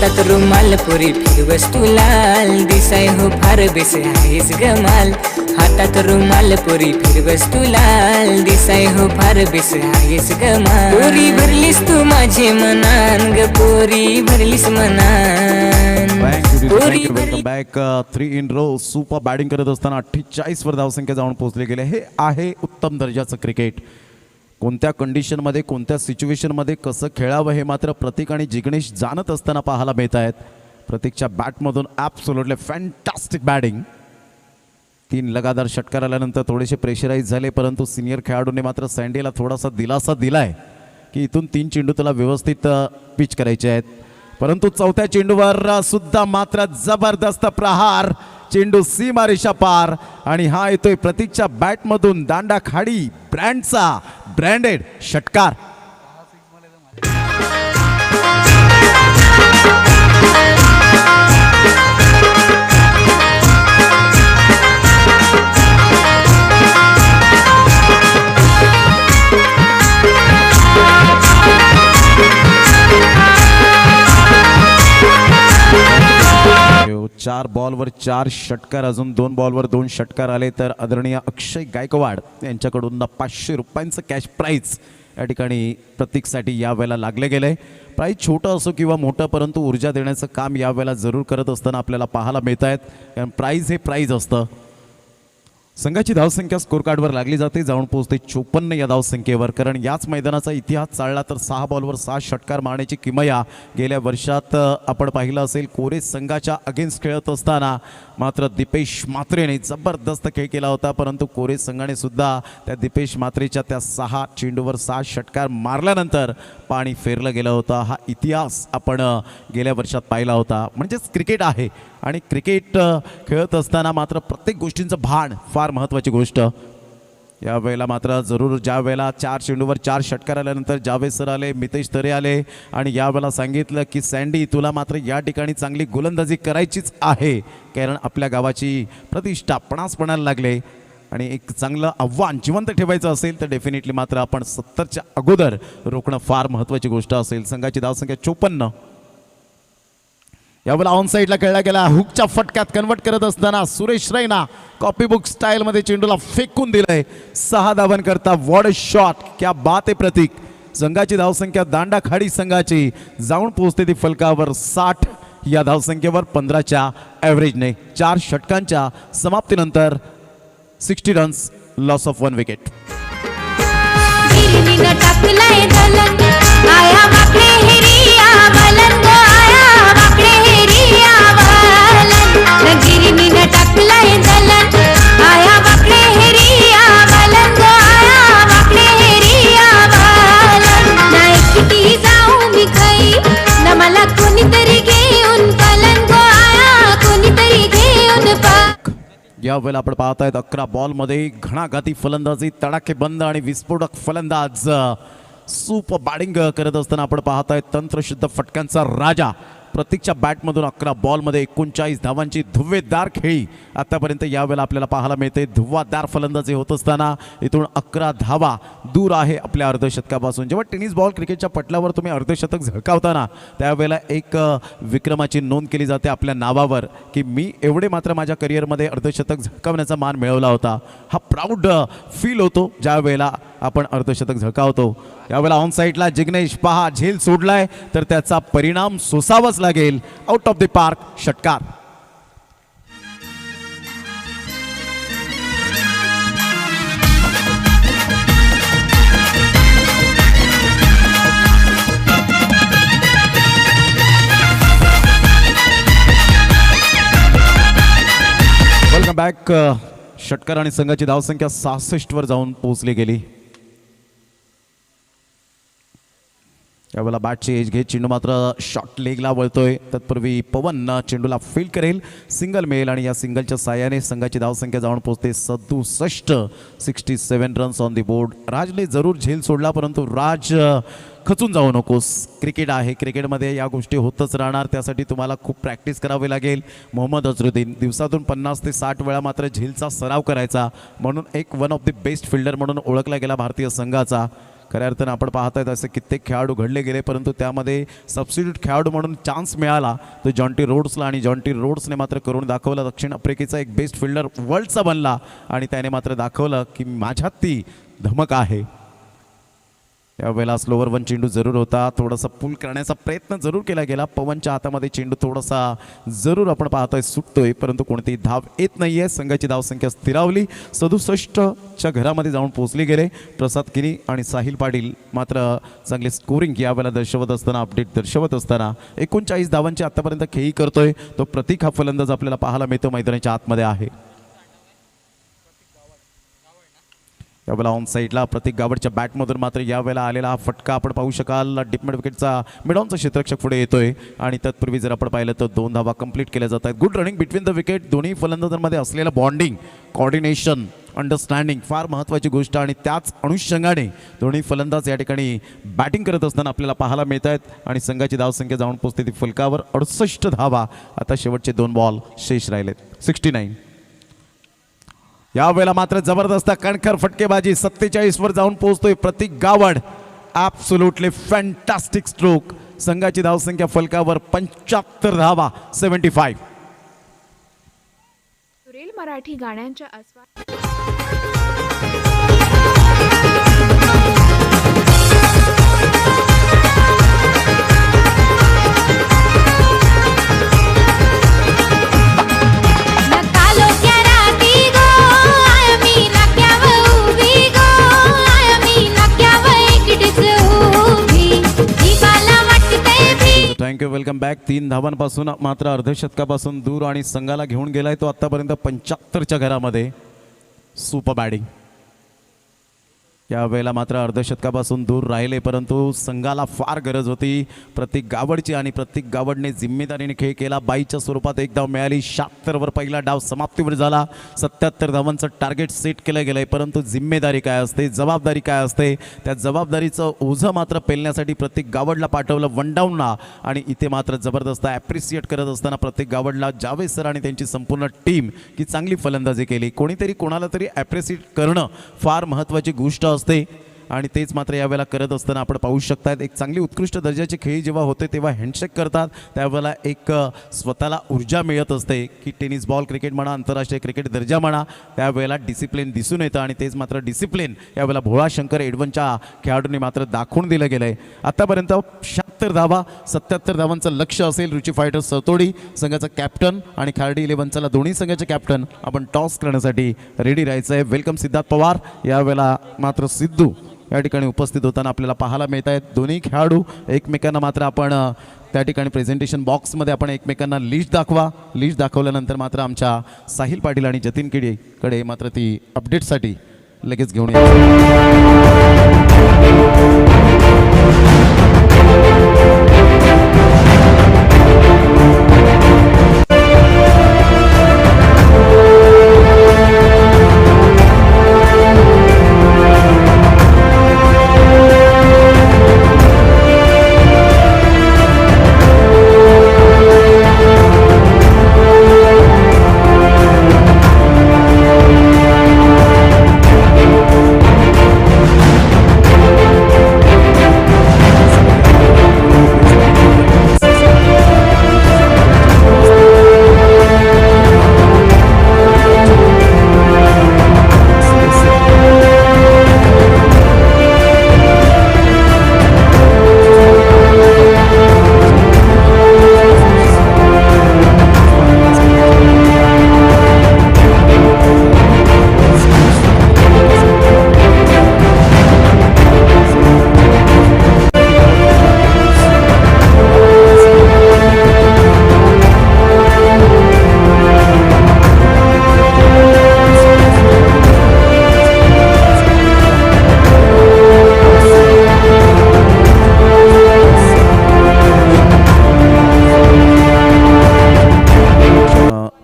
हातात रुमाल पुरी फिरवस तू लाल दिसाय हो फार बेस आहेस गमाल. हातात रुमाल पुरी फिरवस तू लाल दिसाय हो फार बेस आहेस गमाल. पोरी भरलीस तू माझे मनान ग पोरी भरलीस मनान. Welcome back. 3 in row. Super batting करत असताना 48 वर धावसंख्या जाऊन पोहोचले गेले. हे आहे उत्तम दर्जाचं क्रिकेट. कोणत्या कंडिशनमध्ये कोणत्या सिच्युएशनमध्ये कसं खेळावं हे मात्र प्रतीक आणि जिग्नेश जाणत असताना पाहायला मिळत आहेत. प्रतीकच्या बॅटमधून ॲब्सोल्युटली फॅन्टास्टिक बॅटिंग. 3 लगातार षटकार आल्यानंतर थोडेसे प्रेशराईज झाले परंतु सिनियर खेळाडूंनी मात्र सँडीला थोडासा दिलासा दिलाय की इथून 3 चेंडू त्याला व्यवस्थित पिच करायचे आहेत. परंतु चौथ्या चेंडूवर सुद्धा मात्र जबरदस्त प्रहार. चेंडू सीमारेषा पार आणि हा येतोय प्रतीकच्या बॅटमधून दांडाखाडी ब्रँडचा ब्रँडेड षटकार. चार बॉलवर 4 षटकार. अजून 2 बॉलवर 2 षटकार आले तर आदरणीय अक्षय गायकवाड यांच्याकडून 500 रुपयांचं कॅश प्राईज या ठिकाणी प्रतीकसाठी यावेळेला लागले गेले. प्राईज छोटं असो किंवा मोठं परंतु ऊर्जा देण्याचं काम यावेळेला जरूर करत असताना आपल्याला पाहायला मिळत आहेत. कारण प्राईज हे प्राईज असतं. संघाची धावसंख्या स्कोर कार्डवर लागली जाते. जाऊन पोहोचते 54 या धावसंख्येवर. कारण याच मैदानाचा इतिहास चालला तर 6 बॉलवर 6 षटकार मारण्याची किमया गेल्या वर्षात आपण पाहिलं असेल. कोरेज संघाच्या अगेन्स्ट खेळत असताना मात्र दीपेश म्हात्रेने जबरदस्त खेळ केला होता परंतु कोरेज संघाने सुद्धा त्या दीपेश म्हात्रेच्या त्या 6 चेंडूवर 6 षटकार मारल्यानंतर पाणी फेरलं गेलं होतं. हा इतिहास आपण गेल्या वर्षात पाहिला होता. म्हणजेच क्रिकेट आहे आणि क्रिकेट खेळत असताना मात्र प्रत्येक गोष्टींचं भान फार महत्त्वाची गोष्ट. यावेळेला मात्र जरूर ज्या वेळेला 4 चेंडूवर 4 षटकार आल्यानंतर जावेद सर आले, मितेश तरे आले आणि यावेळेला सांगितलं की सँडी तुला मात्र या ठिकाणी चांगली गोलंदाजी करायचीच आहे कारण आपल्या गावाची प्रतिष्ठा पणास पणायला लागले. आणि एक चांगलं आव्हान जिवंत ठेवायचं असेल तर डेफिनेटली मात्र आपण 70च्या अगोदर रोखणं फार महत्त्वाची गोष्ट असेल. संघाची धावसंख्या 54. यावेळेला ऑन साईडला खेळला गेला हुकच्या फटक्यात कन्वर्ट करत असताना सुरेश रैना कॉपी बुक स्टाईलमध्ये चेंडूला फेकून दिलंय. 6 धावन करता. वॉट अ शॉट, क्या बात आहे प्रतीक. संघाची धावसंख्या दांडाखाडी संघाची जाऊन पोहोचते ती फलकावर 60 या धावसंख्येवर 15च्या ॲव्हरेजने. 4 षटकांच्या समाप्तीनंतर 60 रन्स, लॉस ऑफ 1 विकेट. गिरवीनं टाकलंय दलन, आया वाकडे हेरिया बलन गो, आया वाकडे हेरिया बलन. गिरवीनं टाकलंय दलन, आया वाकडे हेरिया बलन गो, आया वाकडे हेरिया बलन. ना एकटी जाऊ मी खाई, ना मला कोणीतरी घेऊन पलन गो, आया कोणीतरी घेऊन पा. या वेळेला आपण पाहत आहेत 11 बॉलमध्ये घणाघाती फलंदाजी, तडाखेबंद आणि विस्फोटक फलंदाज सुपर बॅटिंग करत असताना आपण पाहत आहेत तंत्रशुद्ध फटक्यांचा राजा प्रतीकच्या बॅटमधून 11 बॉलमध्ये 39 धावांची धुव्वेदार खेळी आतापर्यंत यावेळेला आपल्याला पाहायला मिळते. धुव्वादार फलंदाजी होत असताना इथून 11 धावा दूर आहे आपल्या अर्धशतकापासून. जेव्हा टेनिस बॉल क्रिकेटच्या पटलावर तुम्ही अर्धशतक झळकावताना त्यावेळेला एक विक्रमाची नोंद केली जाते आपल्या नावावर की मी एवढे मात्र माझ्या करिअरमध्ये अर्धशतक झळकावण्याचा मान मिळवला होता. हा प्राऊड फील होतो ज्या वेळेला आपण अर्धशतक झळकावतो. यावेळेला ऑन साईडला जिग्नेश पहा झेल सोडलाय तर त्याचा परिणाम सोसावाच लागेल. आउट ऑफ द पार्क, षटकार. Welcome back. षटकार आणि संघाची धावसंख्या 66 वर जाऊन पोहोचली गेली. यावेळेला बॅटची एज घेत चेंडू मात्र शॉर्ट लेगला वळतोय. तत्पूर्वी पवन चेंडूला फील्ड करेल. सिंगल मेल आणि या सिंगलच्या साह्याने संघाची धावसंख्या जाऊन पोहोचते 67. 67 रन्स ऑन दी बोर्ड. राजने जरूर झेल सोडला परंतु राज खचून जाऊ नकोस. क्रिकेट आहे, क्रिकेटमध्ये या गोष्टी होतच राहणार. त्यासाठी तुम्हाला खूप प्रॅक्टिस करावी लागेल. मोहम्मद अझरुद्दीन दिवसातून 50 ते 60 वेळा मात्र झेलचा सराव करायचा म्हणून एक one of the best fielder म्हणून ओळखला गेला भारतीय संघाचा. खऱ्या अर्थानं आपण पाहत आहेत असे कित्येक खेळाडू घडले गेले परंतु त्यामध्ये सबस्टिट्यूट खेळाडू म्हणून चान्स मिळाला तो जॉन्टी रोड्सला आणि जॉन्टी रोड्सने मात्र करून दाखवलं. दक्षिण आफ्रिकेचा एक बेस्ट फिल्डर वर्ल्डचा बनला आणि त्याने मात्र दाखवलं की माझ्यात ती धमक आहे. यावेळेला स्लोवर 1 चेंडू जरूर होता. थोडासा पुल करण्याचा प्रयत्न जरूर केला गेला. पवनच्या हातामध्ये चेंडू थोडासा जरूर आपण पाहतोय सुटतोय परंतु कोणतीही धाव येत नाही आहे. संघाची धावसंख्या स्थिरावली. 67च्या घरामध्ये जाऊन पोहोचले गेले. प्रसाद किनी आणि साहिल पाटील मात्र चांगले स्कोरिंग यावेळेला दर्शवत असताना अपडेट दर्शवत असताना 39 धावांची आतापर्यंत खेळी करतोय तो प्रतीक हा फलंदाज आपल्याला पाहायला मिळतो मैदानाच्या आतमध्ये आहे. यावेळेला ऑन साईडला प्रतीक गावडच्या बॅटमधून मात्र यावेळेला आलेला हा फटका आपण पाहू शकाल. डीप मिड विकेटचा मिडॉनचा क्षेत्ररक्षक पुढे येतोय आणि तत्पूर्वी जर आपण पाहिलं तर 2 धावा कंप्लीट केल्या जात आहेत. Good running between the wicket. दोन्ही फलंदाजांमध्ये असलेलं बॉन्डिंग, कॉर्डिनेशन, अंडरस्टँडिंग फार महत्त्वाची गोष्ट आणि त्याच अनुषंगाने दोन्ही फलंदाज या ठिकाणी बॅटिंग करत असताना आपल्याला पाहायला मिळत आहेत आणि संघाची धावसंख्या जाऊन पोहोचते ती फलकावर 68 धावा. आता शेवटचे 2 बॉल शेष राहिलेत. 69. यावेळेला मात्र जबरदस्त कणखर फटकेबाजी 47 वर जाऊन पोहोचतोय Prateek Gawad. Absolutely fantastic stroke. संघाची धावसंख्या फलकावर 75 धावा. 75. सुरेल मराठी गाण्यांच्या आस्वाद थँक्यू. Welcome back. 3 धावांपासून मात्र अर्धशतकापासून दूर आणि संघाला घेऊन गेलाय तो आतापर्यंत 75च्या घरामध्ये. Super batting. यावेळेला मात्र अर्धशतकापासून दूर राहिले, परंतु संघाला फार गरज होती प्रत्येक गावडची आणि प्रत्येक गावडने जिम्मेदारीने खेळ केला. बाईच्या स्वरूपात एक धाव मिळाली. 76 वर पहिला डाव समाप्तीवर झाला. 77 धावांचं टार्गेट सेट केलं गेलंय, परंतु जिम्मेदारी काय असते, जबाबदारी काय असते, त्या जबाबदारीचं ओझं मात्र पेलण्यासाठी प्रत्येक गावडला पाठवलं वन डाऊनला. आणि इथे मात्र जबरदस्त ॲप्रिसिएट करत असताना प्रत्येक गावडला जावेद सर आणि त्यांची संपूर्ण टीम की चांगली फलंदाजी केली. कोणीतरी कोणाला तरी ॲप्रिसिएट करणं फार महत्त्वाची गोष्ट असते आणि तेच मात्र यावेळेला करत असताना आपण पाहू शकतात. एक चांगली उत्कृष्ट दर्जाची खेळी जेव्हा होते तेव्हा हँडशेक करतात, त्यावेळेला एक स्वतःला ऊर्जा मिळत असते की टेनिस बॉल क्रिकेट म्हणा, आंतरराष्ट्रीय क्रिकेट दर्जा म्हणा, त्यावेळेला डिसिप्लिन दिसून येतं आणि तेच मात्र डिसिप्लिन यावेळेला भोळाशंकर एडवनच्या खेळाडूंनी मात्र दाखवून दिलं गेलं आहे. आतापर्यंत 76 धावा, 77 धावांचं लक्ष असेल. रुची फायटर सतोडी संघाचा कॅप्टन आणि खार्डी 11 दोन्ही संघाचे कॅप्टन आपण टॉस करण्यासाठी रेडी राहायचं आहे. वेलकम सिद्धार्थ पवार. यावेळेला मात्र सिद्धू या ठिकाणी उपस्थित होताना आपल्याला पाहायला मिळत आहेत. दोन्ही खेळाडू एकमेकांना मात्र आपण त्या ठिकाणी प्रेझेंटेशन बॉक्समध्ये आपण एकमेकांना लिस्ट दाखवा. लिस्ट दाखवल्यानंतर मात्र आमच्या साहिल पाटील आणि जतीन किडेकडे मात्र ती अपडेटसाठी लगेच घेऊन येईल.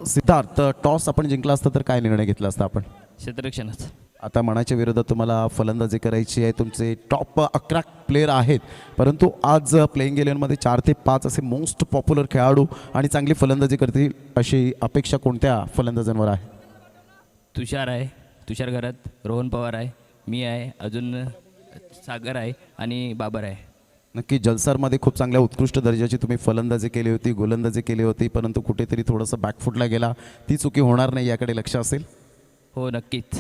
सिद्धार्थ, टॉस आपण जिंकला असता तर काय निर्णय घेतला असता आपण? क्षेत्ररक्षणच. आता मनाच्या विरोधात तुम्हाला फलंदाजी करायची आहे. तुमचे टॉप 11 प्लेयर आहेत, परंतु आज प्लेइंग 11मध्ये 4 ते 5 असे मोस्ट पॉप्युलर खेळाडू आणि चांगली फलंदाजी करतील अशी अपेक्षा कोणत्या फलंदाजांवर आहे? तुषार आहे, तुषार घरात, रोहन पवार आहे, मी आहे, अजून सागर आहे आणि बाबर आहे. नक्की जलसारमध्ये खूप चांगल्या उत्कृष्ट दर्जाची तुम्ही फलंदाजी केली होती, गोलंदाजी केली होती, परंतु कुठेतरी थोडंसं बॅकफुटला गेला. ती चुकी होणार नाही याकडे लक्ष असेल? हो, नक्कीच.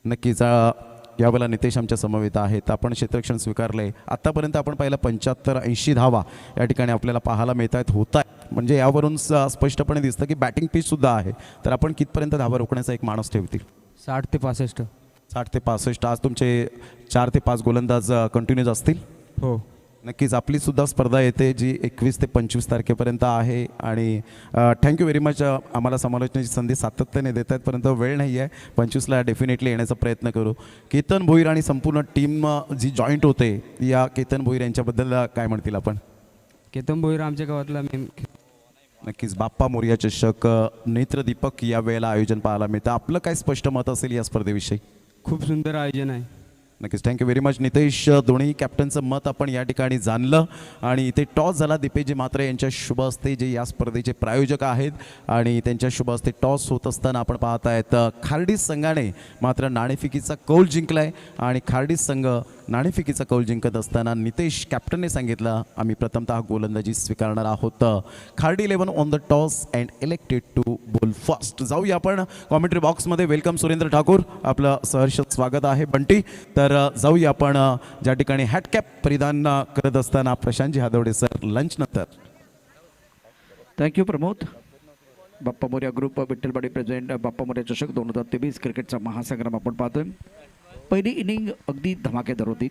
नक्कीच. यावेळेला नितेश आमच्या समवेत आहेत. आपण क्षेत्ररक्षण स्वीकारलं आहे. आत्तापर्यंत आपण पाहिलं 75-80 धावा या ठिकाणी आपल्याला पाहायला मिळत आहेत, होत आहेत. म्हणजे यावरून स्पष्टपणे दिसतं की बॅटिंग पिचसुद्धा आहे. तर आपण कितपर्यंत धावा रोखण्याचा एक माणूस ठेवतील? 60 ते 65. 60 ते 65. आज तुमचे 4 ते 5 गोलंदाज कंटिन्यूज असतील? हो. नक्कीच. आपलीसुद्धा स्पर्धा येते जी 21 ते 25 तारखेपर्यंत आहे आणि थँक्यू व्हेरी मच. आम्हाला समालोचनाची संधी सातत्याने देत आहेत, परंतु वेळ नाही आहे. 25ला डेफिनेटली येण्याचा प्रयत्न करू. केतन भोईर आणि संपूर्ण टीम जी जॉईंट होते, या केतन भोईर यांच्याबद्दल काय म्हणतील आपण? केतन भोईर आमच्या गावातला मेन. नक्कीच. बाप्पा मोरया चषक नेत्रदीपक या वेळेला आयोजन पाहायला मिळतं. आपलं काय स्पष्ट मत असेल या स्पर्धेविषयी? खूप सुंदर आयोजन आहे. नक्कीच. Thank you very much Nitesh. दोन्ही कॅप्टनचं मत आपण या ठिकाणी जाणलं आणि इथे टॉस झाला. दिपेजी म्हात्रे यांच्या शुभ हस्ते जे या स्पर्धेचे प्रायोजक आहेत आणि त्यांच्या शुभ हस्ते टॉस होत असताना आपण पाहत आहेत खार्डीज संघाने मात्र नाणेफेकीचा कौल जिंकला आहे आणि खार्डीज संघ नाणेफेकीचा कौल जिंकत असताना नितेश कॅप्टनने सांगितलं आम्ही प्रथमतः गोलंदाजी स्वीकारणार आहोत. Khardi 11 on the toss and elected to bowl first. जाऊया आपण कॉमेंट्री बॉक्समध्ये. वेलकम सुरेंद्र ठाकूर, आपलं सहर्ष स्वागत आहे. बंटी, तर जाऊया आपण ज्या ठिकाणी हॅटकॅप परिधान करत असताना प्रशांतजी हादवडे सर लंच नंतर. Thank you Pramod. Bappa Morya group Vitthalwadi present Bappa Morya चषक 2023 क्रिकेटचा महासंग्राम आपण पाहतोय. पहिली इनिंग अगदी धमाकेदार होती.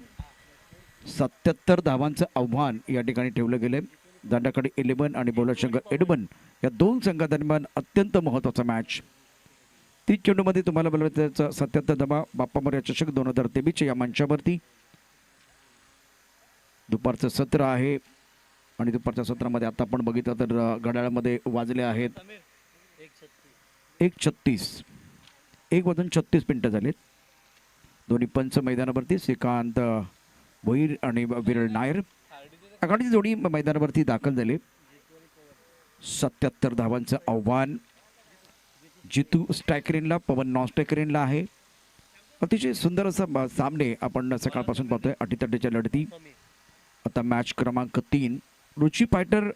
77 धावांचं आव्हान या ठिकाणी ठेवलं गेलं. दांडाकडे 11 आणि बोलर संघ एडमन या दोन संघादरम्यान अत्यंत महत्त्वाचा मॅच. 30 चेंडूमध्ये तुम्हाला बोलवायचं 77 धावा बाप्पा मोरया चषक 2023 या मंचावरती. दुपारचं सत्र आहे आणि दुपारच्या सत्रामध्ये आता आपण बघितलं तर घड्याळामध्ये वाजले आहेत 1:36. 1:36 झालेत. दोन्ही पंच मैदानावरती श्रीकांत भोईर आणि विरळ नायर आघाडीची जोडी मैदानावरती दाखल झाले. 77 धावांचं आव्हान जितू स्ट्रायकरेनला, पवन नॉन स्ट्रायकरेनला आहे. अतिशय सुंदर असा सामने आपण सकाळपासून पाहतोय. अटीतटीच्या लढती. आता मॅच क्रमांक 3 रुची फायटर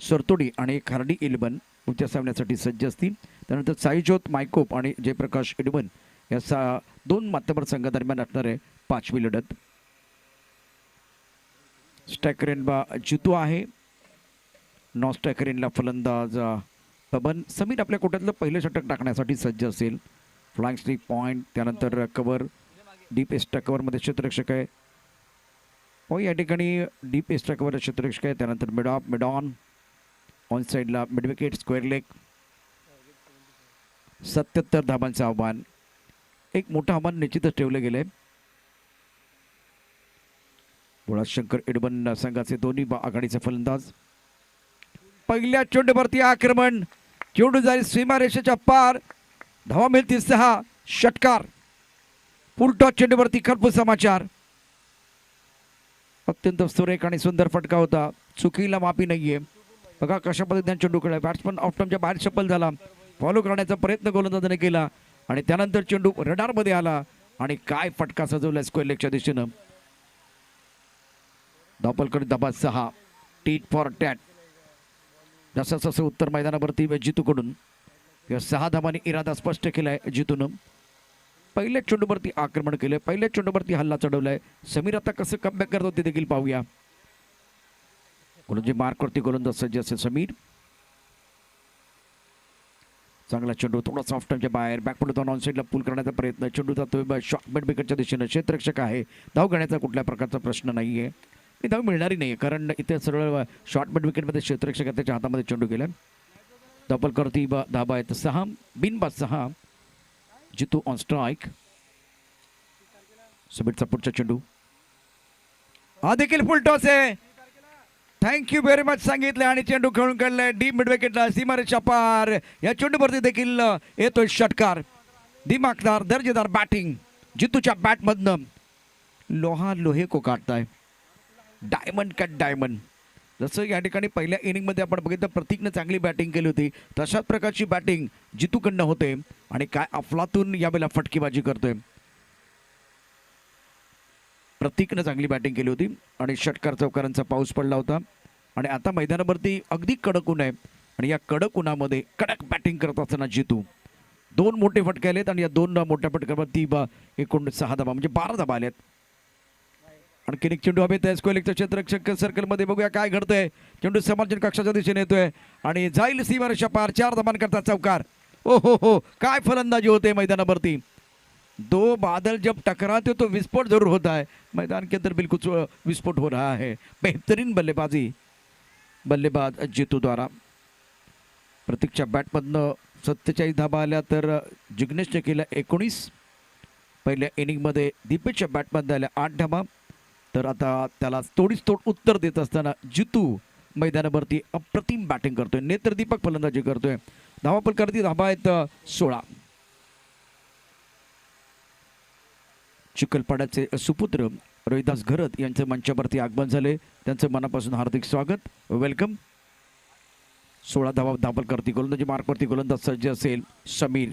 सरतोडी आणि खार्डी इलेवन पुढच्या सामन्यासाठी सज्ज असतील. त्यानंतर साईज्योत मायकोप आणि जयप्रकाश इलेवन या 2 माध्यमर संघादरम्यान असणार आहे 5वी लढत. स्ट्रायकरेनबा जितू आहे. नॉन स्ट्रायकरेनला फलंदाज पवन. समीर आपल्या कोट्यातलं पहिलं षटक टाकण्यासाठी सज्ज असेल. फ्लाइंग स्ट्रीक पॉईंट, त्यानंतर कव्हर, डीप एस्ट्रा कव्हरमध्ये क्षेत्ररक्षक आहे. या ठिकाणी डीप एस्ट्रा कव्हर क्षेत्ररक्षक आहे. त्यानंतर mid of, mid on, on साईडला मिड विकेट, स्क्वेअर लेग. 77 धावांचं आव्हान. एक मोठं आव्हान निश्चितच ठेवलं गेलंय. शंकर इडबन संघाचे दोन्ही आघाडीचे फलंदाज. पहिल्या चेंडूवरती आक्रमण. चेंडू जाईल सीमारेषेच्या पार. धावा मिळतील 6. षटकार. फुलटॉस चेंडूवरती खरपूस समाचार. अत्यंत सुरेख आणि सुंदर फटका होता. चुकीला माफी नाहीये. बघा कशा पद्धतीने चेंडू खेळला. बॅट्समन ऑफ टर्मच्या बाहेर सफल झाला. फॉलो करण्याचा प्रयत्न गोलंदाजाने केला आणि त्यानंतर चेंडू रडारमध्ये आला आणि काय फटका सजवला स्क्वेअर लेगच्या दिशेनं. धावपलकडे धाबा 6. Tit for tat. जसं जसं उत्तर मैदानावरती जितूकडून या 6 धावांनी इरादा स्पष्ट केलाय जितून. पहिल्या चेंडूवरती आक्रमण केलंय. पहिल्या चेंडूवरती हल्ला चढवलाय. समीर आता कसं कमबॅक करतो ते देखील पाहूया. गोलंदाजी मार्कवरती गोलंदाज सज्ज असेल समीर. चांगला चेंडू थोडा सॉफ्ट टर्नच्या बाहेर. बॅकफुट ऑन साईडला पुल करण्याचा प्रयत्न. चेंडू जातोय शॉर्ट मिड विकेटच्या दिशेनं. क्षेत्ररक्षक आहे. धाव घेण्याचा कुठल्या प्रकारचा प्रश्न नाहीये. ही धाव मिळणारी नाही कारण इथे सरळ शॉर्ट मिड विकेटमध्ये क्षेत्ररक्षक त्याच्या हातामध्ये चेंडू गेला. धावपल करती धाबा आहेत 6. बिनबाद 6. जितू ऑन स्ट्राईक. समीरचा पुढचा चेंडू. हा देखील फुल टॉस आहे. थँक्यू व्हेरी मच सांगितलं आणि चेंडू खेळून काढलाय डीप मिड विकेटला सीमारेषेच्या पार. या चेंडूवरती देखील येतोय षटकार. दिमागदार दर्जेदार बॅटिंग जितूच्या बॅटमधनं. लोहा लोहे को काटताय. Diamond cut diamond. जसं या ठिकाणी पहिल्या इनिंगमध्ये आपण बघितलं प्रतीकनं चांगली बॅटिंग केली होती तशाच प्रकारची बॅटिंग जितूकडनं होते आणि काय अफलातून यावेळेला फटकेबाजी करतोय. प्रतीकनं चांगली बॅटिंग केली होती आणि षटकार चौकारांचा पाऊस पडला होता आणि आता मैदानावरती अगदी कडक ऊन आहे आणि या कडक उन्हामध्ये कडक बॅटिंग करत असताना जितू 2 मोठे फटके आलेत आणि या 2 मोठ्या फटक्यावरती एकूण 6 धावा म्हणजे 12 धावा आल्यात. आणखी एक चेंडू हवेत आहे स्क्वेअर लेगच्या क्षेत्ररक्षक सर्कलमध्ये. बघूया काय घडतंय. चेंडू समालोचन कक्षाच्या दिशेने येतोय आणि जाईल सीमारेषा पार. 4 धावांकरता चौकार. ओ हो काय फलंदाजी होते मैदानावरती. 2 बादल जब टकराते तो विस्फोट जरूर होता है. मैदान के अंदर बिल्कुल विस्फोट हो रहा है. बेहतरीन बल्लेबाजी बल्लेबाज जितू द्वारा. प्रतीकच्या बॅटमधनं 47 धावा आल्या तर जिग्नेशने केल्या 19. पहिल्या इनिंगमध्ये दीपेशच्या बॅटमधनं आल्या 8 धावा. तर आता त्याला तोडीस तोड उत्तर देत असताना जितू मैदानावरती अप्रतिम बॅटिंग करतोय. नेत्रदीपक फलंदाजी करतोय. धावापल करती धावा आहेत 16. चिखलपाड्याचे सुपुत्र रोहिदास घरत यांचं मंचावरती आगमन झाले. त्यांचं मनापासून हार्दिक स्वागत. वेलकम. 16 धावा धावपल करती गोलंदाजी मार्कवरती गोलंदाज सज्ज असेल समीर.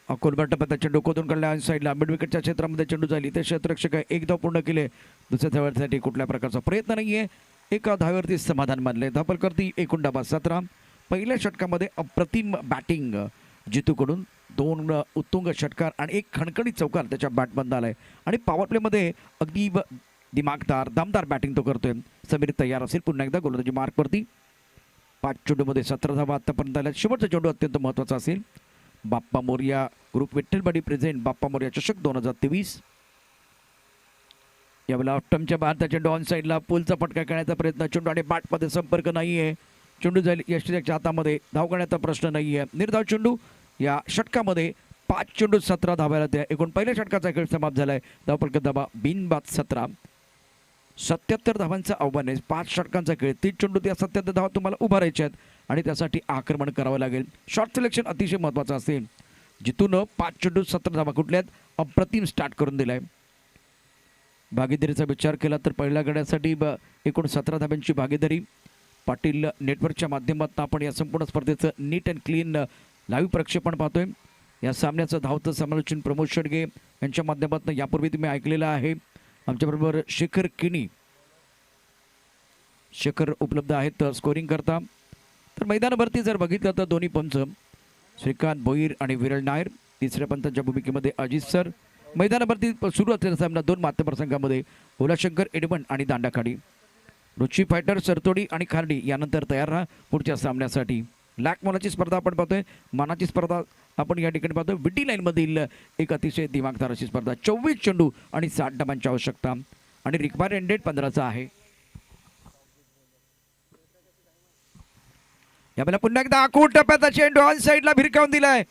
अकोलबा टप्प्यात चेंडू खोदून काढला ऑन साईडला. मिड विकेटच्या क्षेत्रामध्ये चेंडू झाली. ते क्षेत्ररक्षक 1 धाव पूर्ण केले. दुसऱ्या धावेसाठी कुठल्या प्रकारचा प्रयत्न नाहीये. एका धावेवरती समाधान मानले. धावपल करती एकूण धावा 17. पहिल्या षटकामध्ये अप्रतिम बॅटिंग जितूकडून. 2 उत्तुंग षटकार आणि 1 खणखणीत चौकार त्याच्या बॅटमधून आलाय आणि पॉवर प्लेमध्ये अगदी दिमागदार दमदार बॅटिंग तो करतोय. समीर तयार असेल पुन्हा एकदा गोलंदाजी मार्कवरती. 5 चेंडूमध्ये 17 धावा आतापर्यंत आल्या. शेवटचा चेंडू अत्यंत महत्त्वाचा असेल. बाप्पा मोरया ग्रुप विठ्ठलवाडी प्रेझेंट बाप्पा मोरया चषक 2023. यावेळेला ऑफ्टमच्या भारताच्या चेंडू ऑन साईडला पुलचा फटका करण्याचा प्रयत्न. चेंडू आणि बॅटमध्ये संपर्क नाहीये. चेंडू जाईल यशच्या हातामध्ये. धाव करण्याचा प्रश्न नाहीये. निर्धाव चेंडू या षटकामध्ये 5 चेंडू 17 धावायला त्या एकूण पहिल्या षटकाचा खेळ समाप्त झालाय. धावफलक धाबा बिनबाद 17. 77 धावांचं आव्हान आहे. 5 षटकांचा खेळ, 30 चेंडू त्या 77 धावा तुम्हाला उभारायच्या आहेत आणि त्यासाठी आक्रमण करावं लागेल. शॉर्ट सिलेक्शन अतिशय महत्त्वाचं असेल. जितून 5 चेंडू 17 धावा कुठल्यात अप्रतिम स्टार्ट करून दिलाय. भागीदारीचा विचार केला तर पहिल्या गड्यासाठी एकूण 17 धाब्यांची भागीदारी. पाटील नेटवर्कच्या माध्यमातून आपण या संपूर्ण स्पर्धेचं नीट अँड क्लीन लाईव्ह प्रक्षेपण पाहतोय. या सामन्याचं धावतं समालोचन प्रमोद शेडगे यांच्या माध्यमातून यापूर्वी तुम्ही ऐकलेलं आहे. आमच्याबरोबर शेखर किणी उपलब्ध आहेत स्कोरिंग करता. तर मैदानावरती जर बघितलं तर दोन्ही पंच श्रीकांत भोईर आणि विरल नायर, तिसऱ्या पंचांच्या भूमिकेमध्ये अजित सर. मैदानावरती सुरू असलेला सामना 2 माध्यप्रसंगामध्ये भोलाशंकर एडमंड आणि दांडाखाडी. रुची फायटर सरतोडी आणि खार्डी यानंतर तयार राहा पुढच्या सामन्यासाठी. लॅक मोलाची स्पर्धा आपण पाहतोय. मानाची स्पर्धा आपण या ठिकाणी पाहतोय. विटी लाईनमधील एक अतिशय दिमागदार अशी स्पर्धा. 24 चेंडू आणि 60 धाबांची आवश्यकता आणि रिक्वायर एंडेड 15चा आहे. यावेळेला पुन्हा एकदा आखूड टप्प्याचा चेंडू ऑन साईडला भिरकावून दिलाय.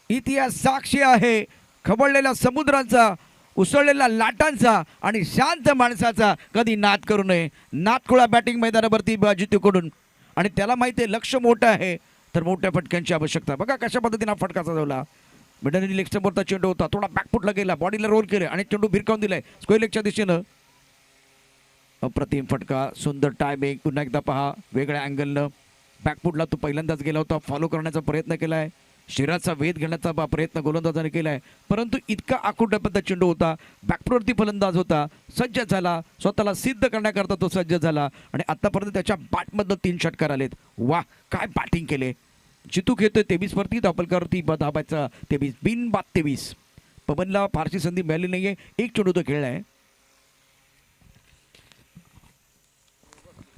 इतिहास साक्षी आहे खवळलेल्या समुद्रांचा, उसळलेल्या लाटांचा आणि शांत माणसाचा. कधी नाद करू नये. नादखुळा बॅटिंग मैदानावरती जितूकडून आणि त्याला माहिती आहे लक्ष मोठं आहे तर मोठ्या फटक्यांची आवश्यकता. बघा कशा पद्धतीने फटका साधवला. मिडल लेग समोरचा चेंडू होता, थोडा बॅकफुटला गेला, बॉडीला रोल केले आणि चेंडू भिरकावून दिलाय स्क्वेअर लेगच्या दिशेनं. अप्रतिम फटका, सुंदर टायमिंग. पुन्हा एकदा पहा वेगळ्या अँगलनं बॅकफुटला तो पहिल्यांदाच गेला होता. फॉलो करण्याचा प्रयत्न केलाय, शिराचा वेध घेण्याचा प्रयत्न गोलंदाजाने केलाय, परंतु इतका आखूड टप्प्याचा चेंडू होता. बॅकफुटवरती फलंदाज होता, सज्ज झाला, स्वतःला सिद्ध करण्याकरता तो सज्ज झाला आणि आतापर्यंत त्याच्या बॅटमधनं 3 षटकार आलेत. वा काय बॅटिंग केले. जितू घेतोय 23 वरती, धावफलकावरती धाबायचा 23, बिनबाद 23. पवनला फारशी संधी मिळाली नाहीये, 1 चेंडू तो खेळलाय.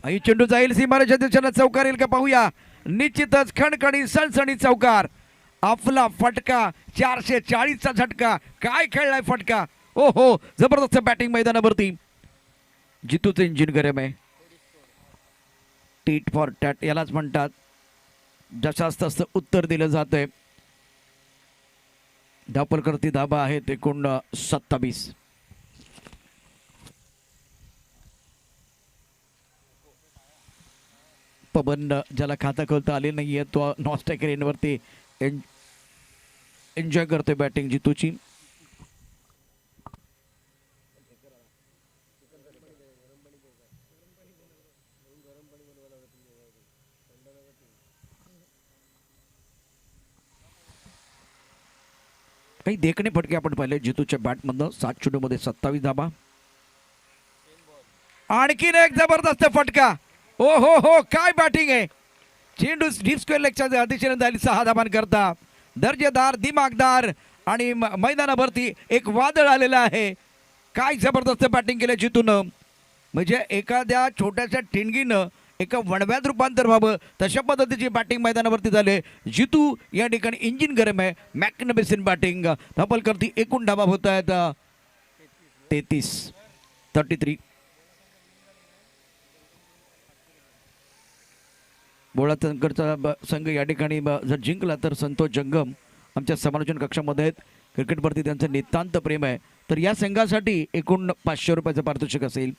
आई चेंडू जाईल सीमारेषा दिशेनं, चौकार येईल का पाहूया. निश्चितच खणखणी सणसणी चौकार. आपला फटका 440चा झटका. काय खेळलाय फटका. ओ हो जबरदस्त बॅटिंग मैदानावरती. जितूचं इंजिन गरम आहे. टीट फॉर टॅट यालाच म्हणतात. जशास तसं उत्तर दिलं जातंय. धावफलकावरती धाबा आहेत एकूण 27. पवन ज्याला खाता खोलता आले नाहीये तो नॉन स्ट्रायकर एंडवरती एन्जॉय करतोय बॅटिंग जितूची. काही देखणे फटके आपण पाहिले जितूच्या बॅटमधनं. 7 चेंडूमध्ये 27 धाबा. आणखीन एक जबरदस्त फटका. ओ हो हो काय बॅटिंग आहे. चेंडू डीप स्क्वेअर लेगच्या दिशेने झाली 6 धाबांकरता. दर्जेदार, दिमागदार आणि मैदानावरती एक वादळ आलेलं आहे. काय जबरदस्त बॅटिंग केलं जितून. म्हणजे एखाद्या छोट्याशा ठिणगीनं एका वणव्यात रूपांतर व्हावं तशा पद्धतीची बॅटिंग मैदानावरती झाले. जितू या ठिकाणी इंजिन गरम आहे. Magnificent batting. धावफलकावरती एकूण धाबा होत आहेत 33. बोळाचा संघ या ठिकाणी जर जिंकला तर संतोष जंगम आमच्या समालोचन कक्षामध्ये आहेत. क्रिकेटवरती त्यांचं नितांत प्रेम आहे. तर या संघासाठी एकूण 500 रुपयाचं पारितोषिक असेल.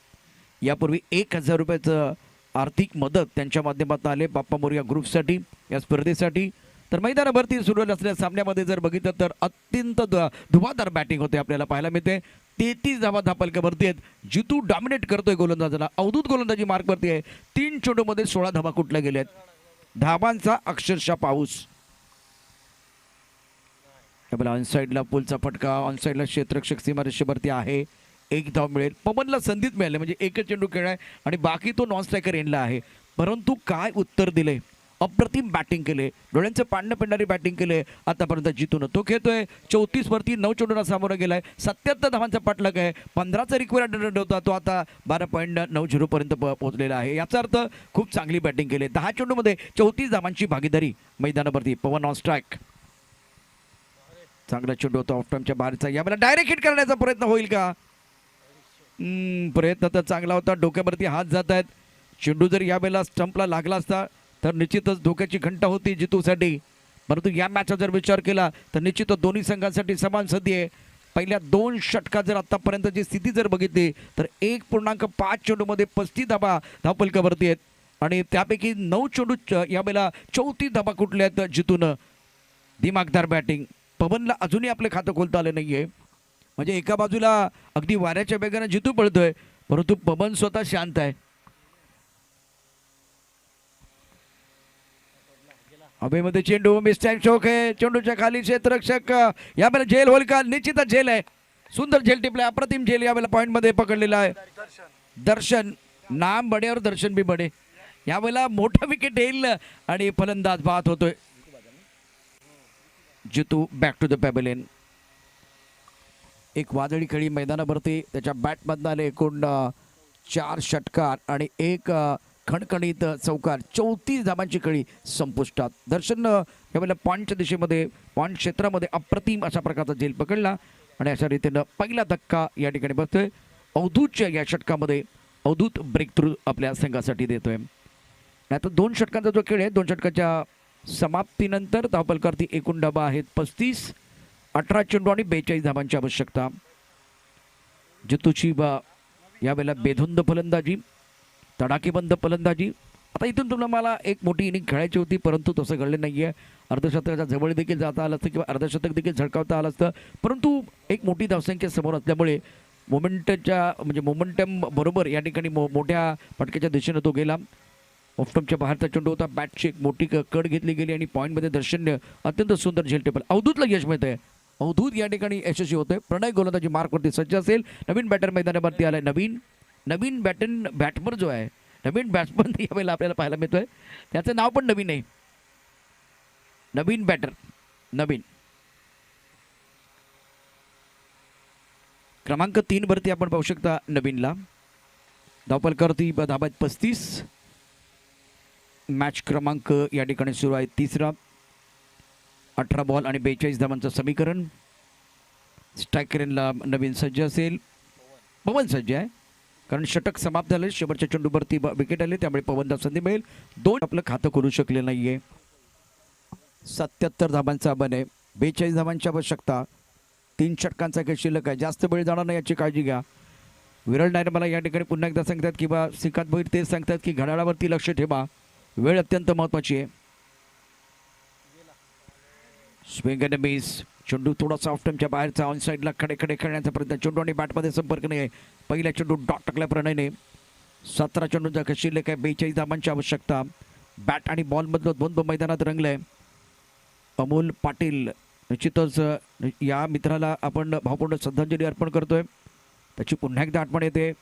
यापूर्वी 1000 रुपयाचं आर्थिक मदत त्यांच्या माध्यमातून आले बाप्पा मोरया ग्रुपसाठी या स्पर्धेसाठी. तर मैदानावरती सुरू असलेल्या सामन्यामध्ये जर बघितलं तर अत्यंत धुवाधार बॅटिंग होते आपल्याला पाहायला मिळते. 33 धावा धावफलकावरती आहेत. जितू डॉमिनेट करतोय गोलंदाजाला. अवधूत गोलंदाजी मार्कवरती आहे. 3 चेंडूमध्ये 16 धावा कुठल्या गेल्यात. धावांचा अक्षरशः पाऊस. ऑनसाईडला पुलचा फटका. ऑनसाईडला क्षेत्ररक्षक सीमारेषेवरती आहे. 1 धाव मिळेल. पवनला संधीच मिळाली म्हणजे 1 चेंडू खेळाय आणि बाकी तो नॉन स्ट्रायकर एंडला आहे. परंतु काय उत्तर दिले. अप्रतिम बॅटिंग केले. डोळ्यांचं पाडणं पिडणारी बॅटिंग केले आतापर्यंत जितून. तो खेळतोय 34 वरती 9 चेंडूंना सामोरा गेलाय. 77 धावांचा पाठलाग आहे. 15चा रिक्वायर्ड रन होता तो आता 12.90 पर्यंत पोहोचलेला आहे. याचा अर्थ खूप चांगली बॅटिंग केली. 10 चेंडूमध्ये 34 धावांची भागीदारी मैदानावरती. पवन ऑन स्ट्राईक. चांगला चेंडू होता ऑफ टाइमच्या बाहेरचा. यावेळेला डायरेक्ट हिट करण्याचा प्रयत्न होईल का. प्रयत्न तर चांगला होता. डोक्यावरती हात जात आहेत. चेंडू जर यावेळेला स्टंपला लागला असता तर निश्चितच धोक्याची घंटा होती जितूसाठी. परंतु या मॅचचा जर विचार केला तर निश्चितच दोन्ही संघांसाठी समान संधी आहे. पहिल्या 2 षटकात जर आतापर्यंतची स्थिती जर बघितली तर 1.5 चेंडूमध्ये 35 धाबा धावफलकावरती आहेत आणि त्यापैकी 9 चेंडू यावेळेला 34 धाबा कुठल्या आहेत जितून. दिमागदार बॅटिंग. पवनला अजूनही आपलं खातं खोलता आलं नाहीये. म्हणजे एका बाजूला अगदी वाऱ्याच्या वेगाने जितू पळतोय परंतु पवन स्वतः शांत आहे. हवेमध्ये चेंडू मिस्टर शोक आहे. चेंडूच्या खाली क्षेत्ररक्षक यावेळेला झेल होईल का? निश्चितच झेल आहे. सुंदर झेल टिपलाय. अप्रतिम झेल यावेळेला पॉइंट मध्ये पकडलेला आहे. दर्शन नाम बडे और दर्शन भी बडे. यावेळेला मोठा विकेट येईल आणि फलंदाज बाद होतोय. जितू बॅक टू द पॅव्हेलियन. एक वादळी खेळी मैदानावरती त्याच्या बॅटमधनं आले एकूण 4 षटकार आणि एक खणखणीत चौकार. 34 धाबांची खेळी संपुष्टात. दर्शन यावेळेला पॉईंटच्या दिशेमध्ये पॉईंट क्षेत्रामध्ये अप्रतिम अशा प्रकारचा झेल पकडला आणि अशा रीतीनं पहिला धक्का या ठिकाणी बसतोय. अवधूतच्या या षटकामध्ये अवधूत ब्रेक थ्रू आपल्या संघासाठी देतोय. आता 2 षटकांचा जो खेळ आहे 2 षटकाच्या समाप्तीनंतर धावफलकावरती एकूण धाबा आहेत 35. 18 चेंडू आणि 42 धाबांची आवश्यकता. जितूची यावेळेला बेधुंद फलंदाजी, तडाखेबंद फलंदाजी. आता इथून तुम्हाला मला एक मोठी इनिंग खेळायची होती परंतु तसं घडलं नाही आहे. अर्धशतकाच्या जवळ देखील जाता आलं असतं किंवा अर्धशतक देखील झळकावता आलं असतं परंतु एक मोठी धावसंख्या समोर असल्यामुळे मोमेंटम बरोबर या ठिकाणी मोठ्या फटक्याच्या दिशेनं तो गेला. ऑफस्टम्पच्या बाहेरचा चेंडू होता. बॅटची एक मोठी कड घेतली गेली आणि पॉईंटमध्ये दर्शन अत्यंत सुंदर झेल टेबल. अवधूतला यश मिळत आहे. अवधूत या ठिकाणी यशस्वी होतोय. प्रणय गोलंदाजी मार्कवरती सज्ज असेल. नवीन बॅटर मैदानावरती आलाय. नवीन बॅटमर जो आहे नवीन बॅट्समन यावेळेला आपल्याला पाहायला मिळतोय. त्याचं नाव पण नवीन आहे. नवीन बॅटर नवीन क्रमांक 3 वरती आपण पाहू शकता नवीनला. धावफलकावरती धाबा 35. मॅच क्रमांक या ठिकाणी सुरू आहे 3रा. 18 बॉल आणि 42 धावांचं समीकरण. स्ट्रायकरला नवीन सज्ज असेल. पवन सज्ज आहे कारण षटक समाप्त झाले. शेवटच्या चेंडूवरती विकेट आले त्यामुळे पवनला संधी मिळेल. 2 आपलं खातं खोलू शकले नाहीये. 77 धाबांचा आव्हान आहे. 42 धाबांची आवश्यकता. 3 षटकांचा काही शिल्लक आहे. जास्त वेळ जाणार नाही याची काळजी घ्या. विरल नायर मला या ठिकाणी पुन्हा एकदा सांगतात किंवा श्रीकांत भोईर तेच सांगतात की घड्याळावरती लक्ष ठेवा. वेळ अत्यंत महत्त्वाची आहे. Swing and miss. चेंडू थोडासा ऑफ टाइमच्या बाहेरचा ऑन साईडला खडे खेळण्याचा प्रयत्न. चेंडू आणि बॅटमध्ये संपर्क नाही आहे. पहिल्या चेंडू डॉट टाकल्या प्रणयने. 17 चेंडूंचा शिल्लक आहे. 42 धाबांची आवश्यकता. बॅट आणि बॉलमधलं द्वंद्व मैदानात रंगलंय. अमोल पाटील निश्चितच या मित्राला आपण भावपूर्ण श्रद्धांजली अर्पण करतोय. त्याची पुन्हा एकदा आठवण येते.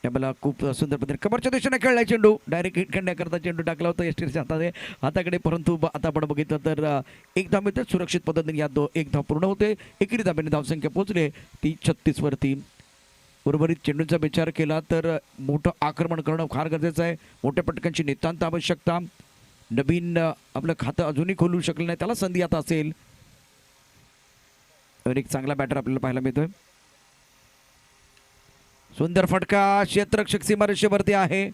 याला खूप सुंदर पद्धतीने कमरच्या दिशेने खेळलाय चेंडू. डायरेक्ट हिट करण्याकरता चेंडू टाकला होता एसटीच्या हाताकडे परंतु आता आपण बघितलं तर एक धाव मिळते. सुरक्षित पद्धतीने या एक धाव पूर्ण होते. एकेरी धाब्याने धावसंख्या पोहोचले ती 36 वरती. उर्वरित चेंडूचा विचार केला तर मोठं आक्रमण करणं फार गरजेचं आहे. मोठ्या पटकांची नितांत आवश्यकता. नवीन आपलं खातं अजूनही खोलू शकलं नाही. त्याला संधी आता असेल. एक चांगला बॅटर आपल्याला पाहायला मिळतोय. सुंदर फटका. क्षेत्ररक्षक सीमारेषेवरती आहे.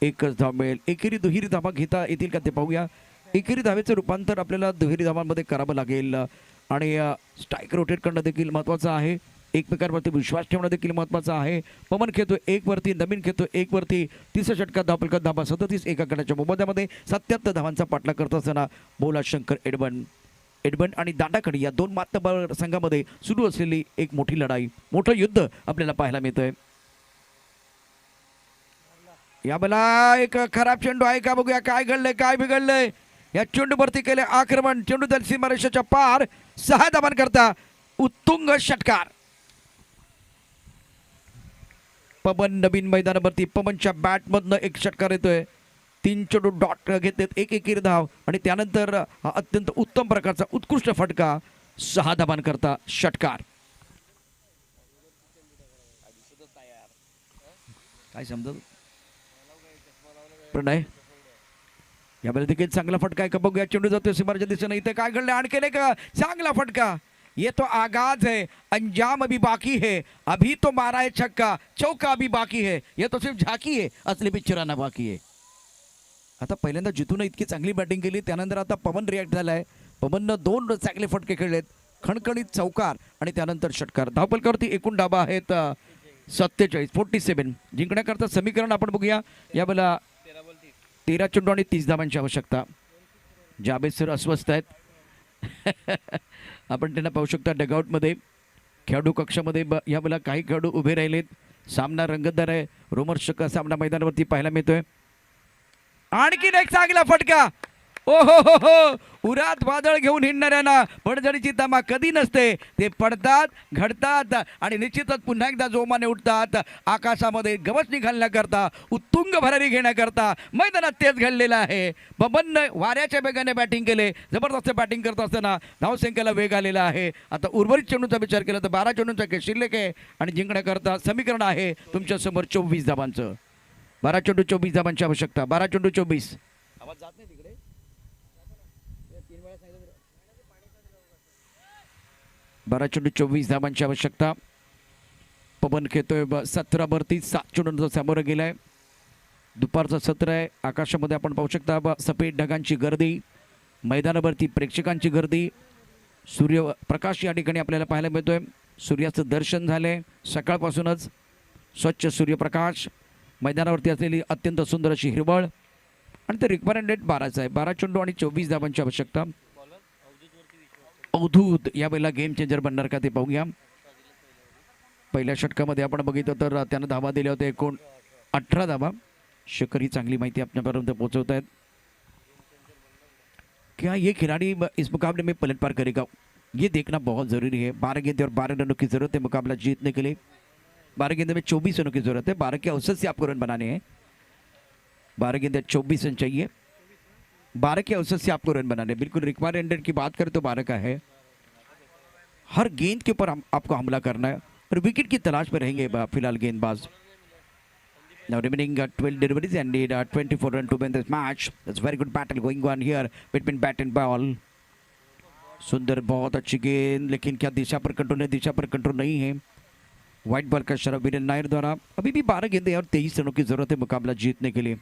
एकच धाव मिळेल. एकेरी दुहेरी धावा घेता येतील का ते पाहूया. एकेरी धावेचं रूपांतर आपल्याला दुहेरी धावांमध्ये करावं लागेल आणि स्ट्राईक रोटेट करणं देखील महत्त्वाचं आहे. एकमेकांवरती विश्वास ठेवणं देखील महत्त्वाचं आहे. पवन खेळतोय 1 वरती. नवीन खेळतोय 1 वरती. 30 षटकात धावफलकात धाबा 37. एका गटाच्या मोबदल्यामध्ये 77 धावांचा पाठलाग करत असताना भोलाशंकर एडबन आणि दांडाखडी या 2 मातबर संघामध्ये सुरू असलेली एक मोठी लढाई, मोठं युद्ध आपल्याला पाहायला मिळतंय. यावेळेला एक खराब चेंडू आहे का बघूया. काय घडलंय काय बिघडलंय. या चेंडूवरती केले आक्रमण. चेंडू दल सीमारेषेच्या पार. 6 धावां करता उत्तुंग षटकार. पवन नवीन मैदानावरती. पवनच्या बॅटमधनं एक षटकार येतोय. 3 चेंडू डॉट घेतलेत. एक एकेरी धाव आणि त्यानंतर हा अत्यंत उत्तम प्रकारचा उत्कृष्ट फटका. 6 धावां करता षटकार. काय समजत प्रणय यावेळेला देखील चांगला फटका आहे का बघूया. चेंडू जातोय सीमारेच्या दिशेने. इथे काय घडलं आणखीन एक चांगला फटका. ये तो आगाज है, अंजाम अभी बाकी है. अभी तो मारा है छक्का, चौका अभी बाकी है. ये तो सिर्फ झाकी है, असली पिक्चर आना बाकी है. आता पहिल्यांदा जितून इतकी चांगली बॅटिंग केली त्यानंतर आता पवन रिॲक्ट झालाय. पवननं 2 चांगले फटके खेळलेत, खणखणीत चौकार आणि त्यानंतर षटकार. धावफलकावरती एकूण धाबा आहेत 47 जिंकण्याकरता समीकरण आपण बघूया. यावेळेला 13 चेंडू आणि 30 धावांची आवश्यकता. जावेद सर अस्वस्थ आहेत. आपण त्यांना पाहू शकता डगआउटमध्ये, खेळाडू कक्षामध्ये यावेळेला काही खेळाडू उभे राहिलेत. सामना रंगतदार आहे, रोमहर्षक सामना मैदानावरती पाहायला मिळतोय. आणखीन एक चांगला फटका. ओ हो हो हो, उरात वादळ घेऊन हिंडणाऱ्यांना पडझडीची तमा कधी नसते. ते पडतात, घडतात आणि निश्चितच पुन्हा एकदा जोमाने उठतात. आकाशामध्ये गवसणी घालण्याकरता, उत्तुंग भरारी घेण्याकरता मैदानात तेच घडलेलं आहे. बबनने वाऱ्याच्या वेगाने बॅटिंग केले. जबरदस्त बॅटिंग करत असताना धावसंख्येला वेग आलेला आहे. आता उर्वरित चेंडूचा विचार केला तर 12 चेंडूंचा खेळ शिल्लक आहे आणि जिंकण्याकरता समीकरण आहे तुमच्या समोर 24 धावांचं. 12 चेंडू 24 धावांची आवश्यकता. 12 चेंडू 24. आवाज जात नाही तिकडे. 12 चेंडू 24 धावांची आवश्यकता. पवन खेळतोय 17 7 चेंडूंचा सामोरं गेलाय. दुपारचं सत्र आहे. आकाशामध्ये आपण पाहू शकता सफेद ढगांची गर्दी, मैदानावरती प्रेक्षकांची गर्दी, सूर्यप्रकाश या ठिकाणी आपल्याला पाहायला मिळतोय. सूर्याचं दर्शन झालंय सकाळपासूनच. स्वच्छ सूर्यप्रकाश, मैदानावरती असलेली अत्यंत सुंदर अशी हिरवळ आणि ते रिक्वायरमेंट रेट 12चा आहे. 12 चेंडू आणि 24 धावांची आवश्यकता. अवधूत यावेळेला गेम चेंजर बनणार का ते पाहूया. पहिल्या षटकामध्ये आपण बघितलं तर त्यानं धावा दिल्या होत्या एकूण 18 धावा. शेखर ही चांगली माहिती आपल्यापर्यंत पोहोचवत आहेत. क्या ये खिलाड़ी इस मुकाबले में पलट पार करेगा, ये देखना बहुत ज़रूरी है. 12 गेंदे और 12 रनों की ज़रूरत है मुकाबला जीतने के लिए. 12 गेंदे में 24 रनों की ज़रूरत है. 12 के औसत से आपको रन बनाने हैं. 12 गेंदे 24 रन चाहिए. 12 के औसत से आपको रन बनाने. बिल्कुल रिक्वायरमेंट की बात करें तो 12 का है. हर गेंद के ऊपर आपको हमला करना है और विकेट की तलाश में रहेंगे फिलहाल गेंदबाज. Now remaining 12 deliveries and need 24 runs to win this match. It's very good battle going on here between bat and ball. सुंदर, बहुत अच्छी गेंद, लेकिन क्या दिशा पर कंट्रोल है? दिशा पर कंट्रोल नहीं है. व्हाइट बॉल का इशारा वीरेंद्र नायर द्वारा. अभी भी 12 गेंदें और 23 रनों की जरूरत है मुकाबला जीतने के लिए.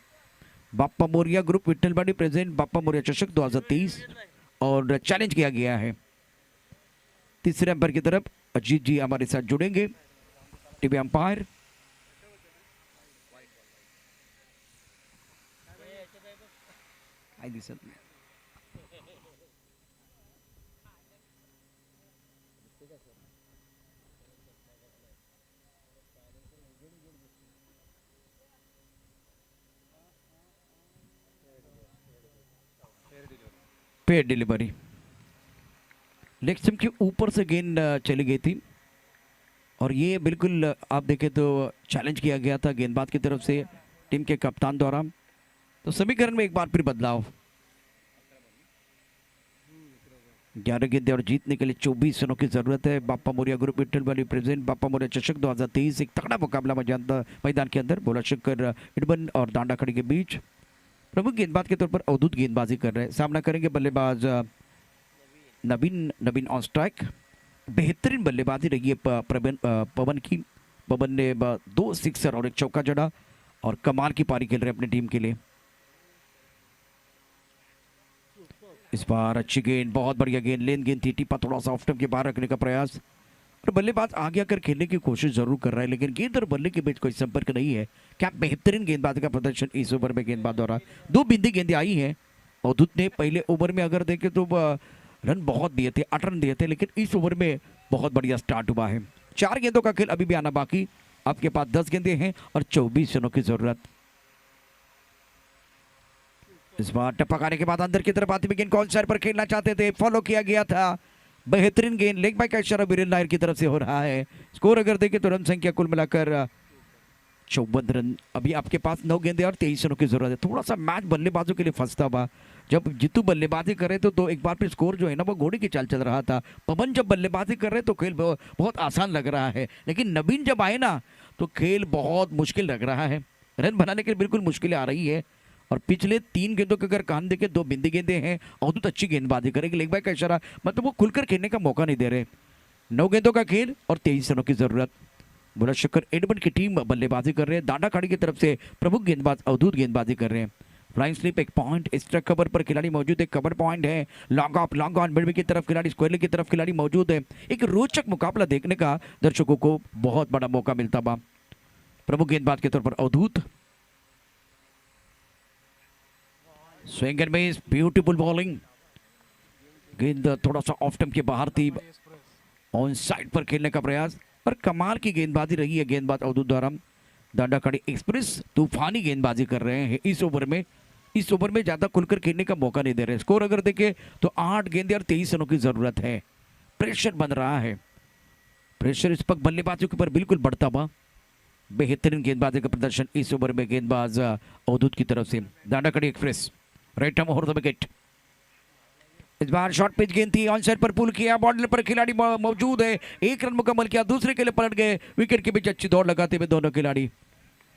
बाप्पा मोरिया ग्रुप विट्ठलवाड़ी प्रेजेंट बाप्पा मोरिया चषक 2023 और चैलेंज किया गया है. तीसरे अंपायर की तरफ अजीत जी हमारे साथ जुड़ेंगे, TV umpire. Paid delivery leg stump के ऊपर से गेंद चली गई थी और ये बिल्कुल आप देखें तो चैलेंज किया गया था गेंदबाज की तरफ से टीम के कप्तान द्वारा. तो समीकरण में एक बार फिर बदलाव. 11 गेंदें और जीतने के लिए 24 रनों की जरूरत है. बाप्पा मोरिया ग्रुप विट्ठलवाड़ी प्रेजेंट बाप्पा मोरिया चषक 2023 एक तगड़ा मुकाबला मैदान के अंदर. बोला शंकर इडबन और दांडाखड़ी के बीच. प्रमुख गेंदबाज के तौर पर अवधूत गेंदबाजी कर रहे हैं. सामना करेंगे बल्लेबाज नवीन ऑन स्ट्राइक. बेहतरीन बल्लेबाजी रही है पवन की. पवन ने 2 सिक्सर और 1 चौका जड़ा और कमाल की पारी खेल रहे हैं अपनी टीम के लिए. इस बार अच्छी गेंद, बहुत बढ़िया गेंद, लेन गेंद थी. टिप्पा थोड़ा सा ऑफ स्टंप के बाहर रखने का प्रयास और बल्लेबाज आगे आकर खेलने की कोशिश जरूर कर रहा है, लेकिन गेंद और बल्ले के बीच कोई संपर्क नहीं है. क्या बेहतरीन गेंदबाजी का प्रदर्शन इस ओवर में गेंदबाज द्वारा. 2 बिंदी गेंदें आई हैं. अवधूत ने पहले ओवर में अगर देखें तो रन बहुत दिए थे, 8 रन दिए थे, लेकिन इस ओवर में बहुत बढ़िया स्टार्ट हुआ है. 4 गेंदों का खेल अभी भी आना बाकी. आपके पास 10 गेंदें हैं और 24 रनों की जरूरत. इस बार टपकाने के बाद अंदर की तरफ आती हुई गेंद कौन साइड पर खेलना चाहते थे, फॉलो किया गया था. बेहतरीन गेंद, लेग बाय का इशारा वीरेंद्र नायर की तरफ से हो रहा है. स्कोर अगर देखें तो रन संख्या कुल मिलाकर 54 रन. अभी आपके पास 9 गेंदें और 23 रनों की जरूरत है. थोड़ा सा मैच बल्लेबाजों के लिए फंसता हुआ. जब जितू बल्लेबाजी कर रहे थे तो एक बार फिर स्कोर जो है ना वो घोड़े की चाल चल रहा था. पवन जब बल्लेबाजी कर रहे तो खेल बहुत आसान लग रहा है, लेकिन नवीन जब आए ना तो खेल बहुत मुश्किल लग रहा है. रन बनाने के लिए बिल्कुल मुश्किलें आ रही है. और पिछले 3 गेंदों के अगर कान देखे 2 बिंदी गेंदें हैं. अवधूत अच्छी गेंदबाजी करेंगे. लेग बाय का इशारा, मतलब वो खुलकर खेलने का मौका नहीं दे रहे. 9 गेंदों का खेल और 23 रनों की जरूरत. बुलंदशहर एडमंड की टीम बल्लेबाजी कर रहे हैं. दांडाखाड़ी की तरफ से प्रमुख गेंदबाज अवधूत गेंदबाजी कर रहे हैं. फ्लाइंग स्लिप एक पॉइंट, एक्स्ट्रा कवर पर खिलाड़ी मौजूद है, कवर पॉइंट है, long off long on midwicket की तरफ खिलाड़ी, स्क्वायर लेग की तरफ खिलाड़ी मौजूद है। एक रोचक मुकाबला देखने का दर्शकों को बहुत बड़ा मौका मिलता बा। प्रमुख गेंदबाज के तौर पर Avdhoot, swing and miss, beautiful bowling, गेंद थोड़ा सा ऑफ स्टंप के बाहर थी, ऑन साइड पर खेलने का प्रयास, पर कमाल की गेंदबाजी रही है गेंदबाज अवधूत द्वारा। दांडाखाड़ी एक्सप्रेस तूफानी गेंदबाजी कर रहे हैं इस ओवर में। इस ओवर में ज्यादा खुलकर खेलने का मौका नहीं दे रहे। स्कोर अगर देखें तो 8 गेंदें और 23 रनों की जरूरत है। प्रेशर बन रहा है, प्रेशर इस पक बल्लेबाजों के ऊपर बिल्कुल बढ़ता हुआ। बेहतरीन गेंदबाजी का प्रदर्शन इस ओवर में गेंदबाज अवधूत की तरफ से। Dandakhadi express right arm over the wicket, इस बार शॉर्ट पिच गेंद थी, ऑन साइड पर पुल किया, बॉर्डर पर खिलाड़ी मौजूद है, 1 रन मुकम्मल किया, दूसरे के लिए पलट गए, विकेट के बीच अच्छी दौड़ लगाते हुए दोनों खिलाड़ी।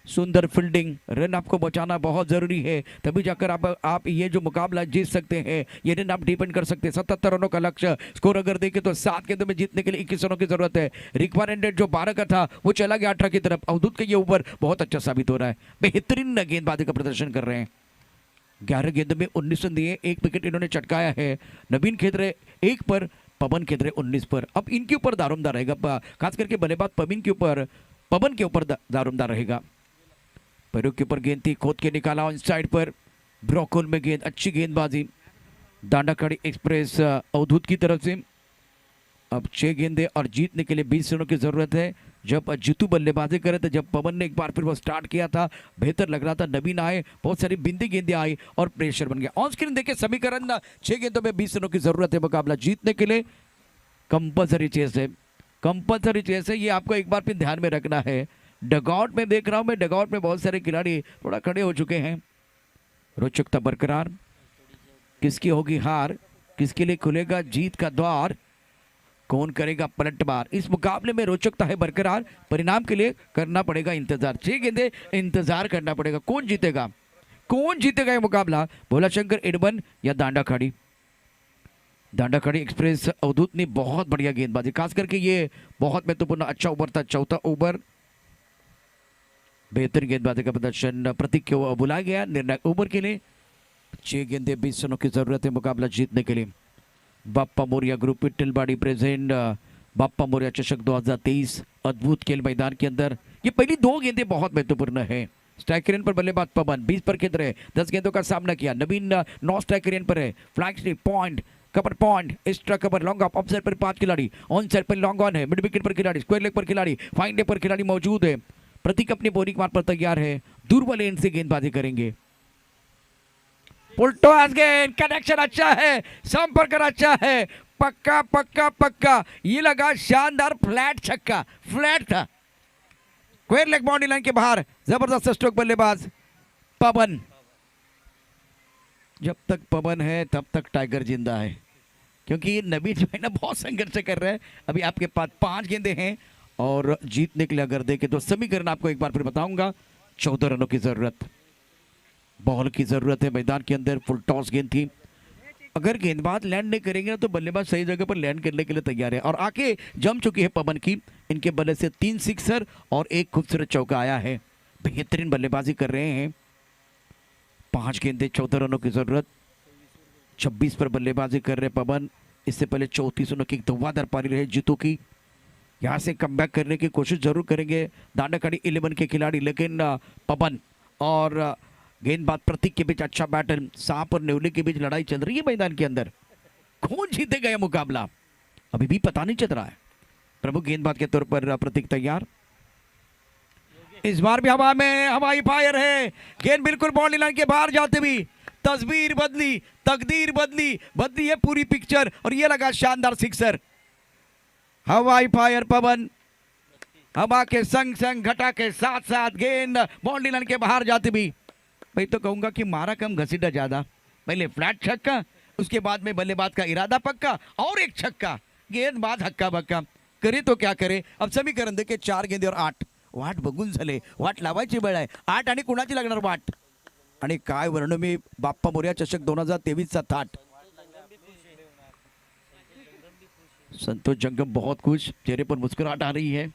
सुंदर फील्डिंग, रन आपको बचाना बहुत जरूरी है, तभी जाकर आप ये जो मुकाबला जीत सकते हैं। ये रन आप डिपेंड कर सकते हैं। 77 रनों का लक्ष्य, स्कोर अगर देखें तो 7 गेंदों में जीतने के लिए 21 रनों की जरूरत है। रिक्वायरमेंट जो 12 का था वो चला गया 18 की तरफ। अवधूत का ये ओवर बहुत अच्छा साबित हो रहा है, बेहतरीन गेंदबाजी का प्रदर्शन कर रहे हैं। 11 गेंदों में 19 रन दिए, 1 विकेट इन्होंने चटकाया है। नवीन खेत्रे 1 पर, पवन खेत्रे 19 पर। अब इनके ऊपर दारोमदार रहेगा, खास करके बल्लेबाज पवन के ऊपर दारोमदार रहेगा। पैरों के ऊपर गेंद थी, खोद के निकाला, ऑन साइड पर ब्रोकोल में गेंद, अच्छी गेंदबाजी। दांडाखाड़ी एक्सप्रेस अवधूत की तरफ से। अब 6 गेंदें और जीतने के लिए 20 रनों की जरूरत है। जब जीतू बल्लेबाजी करे थे, जब पवन ने एक बार फिर वो स्टार्ट किया था, बेहतर लग रहा था। नवीन आए, बहुत सारी बिंदी गेंदें आई और प्रेशर बन गया। ऑन स्क्रीन देखे समीकरण, 6 गेंदों में 20 रनों की जरूरत है मुकाबला जीतने के लिए। कंपल्सरी चेस है, कंपल्सरी चेस है, ये आपको एक बार फिर ध्यान में रखना है। डगआउट में देख रहा हूं मैं, डगआउट में बहुत सारे खिलाड़ी थोड़ा खड़े हो चुके हैं। रोचकता बरकरार, किसकी होगी हार, किसके लिए खुलेगा जीत का द्वार, कौन करेगा पलटवार। इस मुकाबले में रोचकता है बरकरार, परिणाम के लिए करना पड़ेगा इंतजार। 6 गेंदें इंतजार करना पड़ेगा, कौन जीतेगा, कौन जीतेगा ये मुकाबला, भोलाशंकर एडवन या दांडाखाड़ी। दांडाखाड़ी एक्सप्रेस अवधूत ने बहुत बढ़िया गेंदबाजी, खास करके ये बहुत महत्वपूर्ण अच्छा ओवर था, चौथा ओवर। बेहतर गेंदबाजी का प्रदर्शन, प्रतीक को बुलाया गया निर्णायक ओवर के लिए। 6 गेंदें 20 रनों की जरूरत है मुकाबला जीतने के लिए। बाप्पा मोरिया ग्रुप विट्ठलवाड़ी प्रेजेंट बाप्पा मोरिया चषक 2023 अद्भुत खेल मैदान के अंदर। ये पहली 2 गेंदें बहुत महत्वपूर्ण है। स्ट्राइकर एंड पर बल्लेबाज पवन 20 पर खेल रहे, 10 गेंदों का सामना किया। नवीन 9 स्ट्राइकर एंड पर है, flag slip point, cover point, extra cover, long off side पर 5 खिलाड़ी, ऑन साइड पर लॉन्ग ऑन है, मिड विकेट पर खिलाड़ी, स्क्वायर लेग पर खिलाड़ी, फाइन लेग पर खिलाड़ी मौजूद है। प्रतीक अपने बॉलिंग मार्ग पर तैयार है, दूर वाले एंड से गेंदबाजी करेंगे। पुलटोस गेंद, कनेक्शन अच्छा है, संपर्क अच्छा है, पक्का पक्का पक्का, ये लगा शानदार फ्लैट छक्का, फ्लैट था, स्क्वायर लेग बाउंड्री लाइन के बाहर। जबरदस्त स्ट्रोक बल्लेबाज पवन। जब तक पवन है तब तक टाइगर जिंदा है, क्योंकि नबी जो है ना बहुत संघर्ष कर रहे हैं। अभी आपके पास 5 गेंदें हैं और जीतने के लिए अगर देखें तो समीकरण आपको एक बार फिर बताऊंगा। 14 रनों की जरूरत, बॉल की जरूरत है मैदान के अंदर। फुल टॉस गेंद थी, अगर गेंदबाज लैंड नहीं करेंगे ना तो बल्लेबाज सही जगह पर लैंड करने के लिए तैयार है। और आके जम चुकी है पवन की, इनके बल्ले से 3 सिक्सर और 1 खूबसूरत चौका आया है। बेहतरीन बल्लेबाजी कर रहे हैं। 5 गेंदें 14 रनों की जरूरत, 26 पर बल्लेबाजी कर रहे पवन। इससे पहले 34 रनों की धुआंधार पारी रही जीतू की। यहाँ से कमबैक करने की कोशिश जरूर करेंगे दांडाखाड़ी 11 के खिलाड़ी, लेकिन पवन और गेंदबाज प्रतीक के बीच अच्छा बैटल, सांप और नेवले के बीच लड़ाई चल रही है मैदान के अंदर। कौन जीतेगा यह मुकाबला अभी भी पता नहीं चल रहा है। प्रमुख गेंदबाज के तौर पर प्रतीक तैयार। इस बार भी हवा में हवाई फायर है, गेंद बिल्कुल बाउंड्री लाइन के बाहर जाते भी तस्वीर बदली, तकदीर बदली, बदली है पूरी पिक्चर और ये लगा शानदार सिक्सर। हवाई फायर पवन, हवा के संग संग घटा के साथ साथ गेंद बाउंड्री लाइन के बाहर जाते भी। मैं तो कहूंगा कि मारा कम घसीटा ज्यादा, पहले फ्लैट छक्का, उसके बाद में बल्लेबाज का इरादा पक्का और एक छक्का, गेंदबाज हक्का बक्का। करे तो क्या करे। अब समीकरण देखे 4 गेंदे और 8, वाट बघून झाले, वाट लावायची वेळ आहे। 8 आणि कुणाची लागणार वाट, आणि काय वर्णन मी बाप्पा मोरया चषक 2023 चा थाट। संतोष जंगम बहुत खुश, चेहरे पर मुस्कुराहट आ रही है।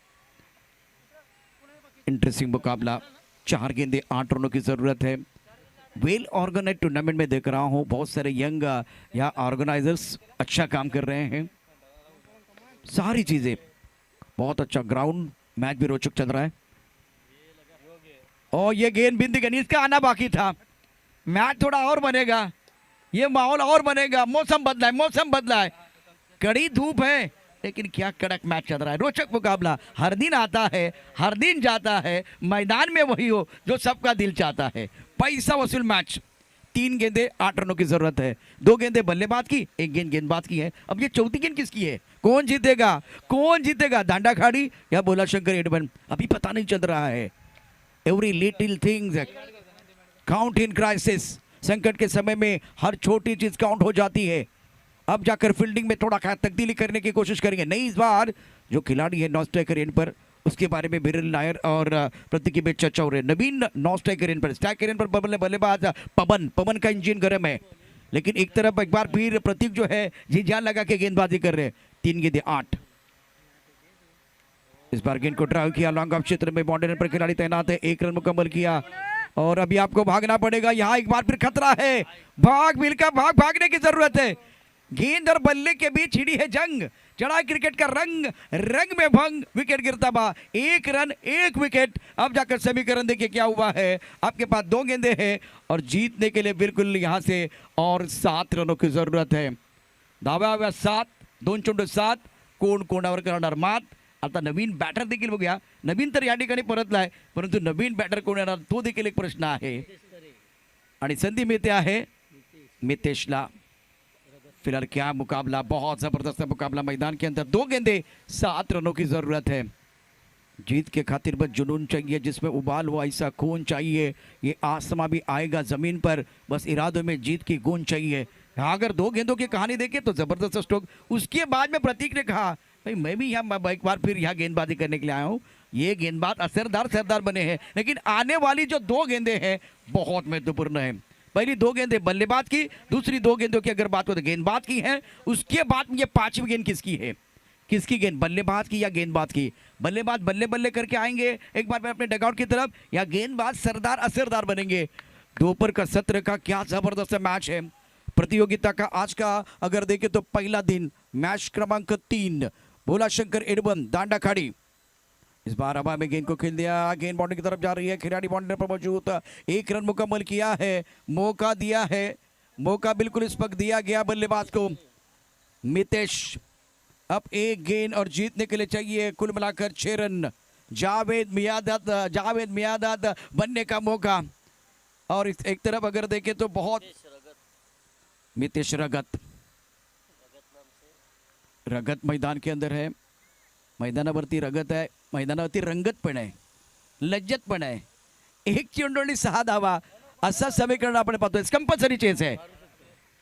इंटरेस्टिंग मुकाबला, 4 गेंदे 8 रनों की जरूरत है। वेल ऑर्गेनाइज टूर्नामेंट में देख रहा हूँ, बहुत सारे यंग यहाँ ऑर्गेनाइजर्स अच्छा काम कर रहे हैं। सारी चीजें बहुत अच्छा, ग्राउंड मैच भी रोचक चल रहा है। और ये गेंद बिंदी गनी, इसका आना बाकी था। मैच थोड़ा और बनेगा, ये माहौल और बनेगा। मौसम बदला है, कड़ी धूप है, लेकिन क्या कड़क मैच चल रहा है। रोचक मुकाबला हर दिन आता है, हर दिन जाता है। मैदान में वही हो जो सबका दिल चाहता है। पैसा वसूल मैच। 3 गेंदे 8 रनों की जरूरत है। 2 गेंदे बल्लेबाज की, 1 गेंद गेंदबाज की है। अब ये चौथी गेंद किसकी है? कौन जीतेगा? दांडा खाड़ी या बोला शंकर एडवन, अभी पता नहीं चल रहा है। Every little things count in crisis. संकट के समय में हर छोटी चीज काउंट हो जाती है। अब जाकर फील्डिंग में थोड़ा तब्दीली करने की कोशिश करेंगे। नहीं, इस बार जो खिलाड़ी है नॉन स्ट्राइकर एंड पर, उसके बारे में बिरल नायर और प्रतीक की बेच चर्चा हो रही है। नवीन नॉन स्ट्राइकर एंड पर, स्ट्राइकर एंड पर बल्लेबाज पवन का इंजन गर्म है, लेकिन एक तरफ एक बार फिर प्रतीक जो है जी जान लगा के गेंदबाजी कर रहे हैं। 3 गेंदे 8। इस बार गेंद को ड्राइव किया, लॉन्ग ऑफ क्षेत्र में बाउंड्री पर खिलाड़ी तैनात है। 1 रन मुकम्मल किया और अभी आपको भागना पड़ेगा। यहाँ एक बार फिर खतरा है, भागने की जरूरत है। गेंद और बल्ले के बीच छिड़ी है जंग, चढ़ा क्रिकेट का रंग में भंग। विकेट गिरता बा, 1 रन 1 विकेट। अब जाकर समीकरण देखिए क्या हुआ है। आपके पास 2 गेंदे हैं और जीतने के लिए बिल्कुल यहाँ से और 7 रनों की जरूरत है। धावा 7, 2 चेंडू 7, कोणावर करणार मात। आता नवीन बॅटर देखील बघूया। नवीन तर या ठिकाणी परतलाय, परंतु नवीन बॅटर कोण येणार तो देखील एक प्रश्न आहे। आणि संधी मिळते आहे मितेशला। फिलहाल क्या मुकाबला, बहुत जबरदस्त मुकाबला मैदान के अंदर। 2 गेंदे 7 रनों की जरूरत है। जीत के खातिर बस जुनून चाहिए, जिसमें उबाल हो ऐसा खून चाहिए। ये आसमां भी आएगा जमीन पर, बस इरादों में जीत की गूंज चाहिए। अगर 2 गेंदों की कहानी देखें तो जबरदस्त स्ट्रोक। उसके बाद में प्रतीक ने कहा भाई मैं भी यहाँ एक बार फिर यहाँ गेंदबाजी करने के लिए आया हूँ। ये गेंदबाज असरदार बने हैं, लेकिन आने वाली जो 2 गेंदे हैं बहुत महत्वपूर्ण है। पहली 2 गेंदें बल्लेबाज की, दूसरी 2 गेंदों की अगर बात हो तो गेंदबाज की है। उसके बाद ये 5वीं गेंद किसकी है? किसकी गेंद, बल्लेबाज की या गेंदबाज की? बल्लेबाज बल्ले करके आएंगे एक बार अपने डगआउट की तरफ, या गेंदबाज असरदार बनेंगे? दोपहर का सत्र का क्या जबरदस्त मैच है। प्रतियोगिता का आज का अगर देखें तो पहला दिन, मैच क्रमांक 3, भोला शंकर एडवन दांडा खाड़ी। इस बार हवा में गेंद को खेल दिया, गेंद बाउंड्री की तरफ जा रही है। खिलाड़ी बाउंड्री पर मौजूद, 1 रन मुकम्मल किया है। मौका दिया है, मौका बिल्कुल इस वक्त दिया गया बल्लेबाज को। मितेश अब 1 गेंद और जीतने के लिए चाहिए कुल मिलाकर 6 रन। जावेद मियादाद बनने का मौका। और एक तरफ अगर देखें तो बहुत मितेश रगत मैदान के अंदर है। मैदानावरती रगत आहे, मैदानावरती रंगत पण आहे, लज्जत पण आहे। 1 चेंडू आणि 6 धावा असा समीकरण आपण पाहतोय। कंपल्सरी चेस है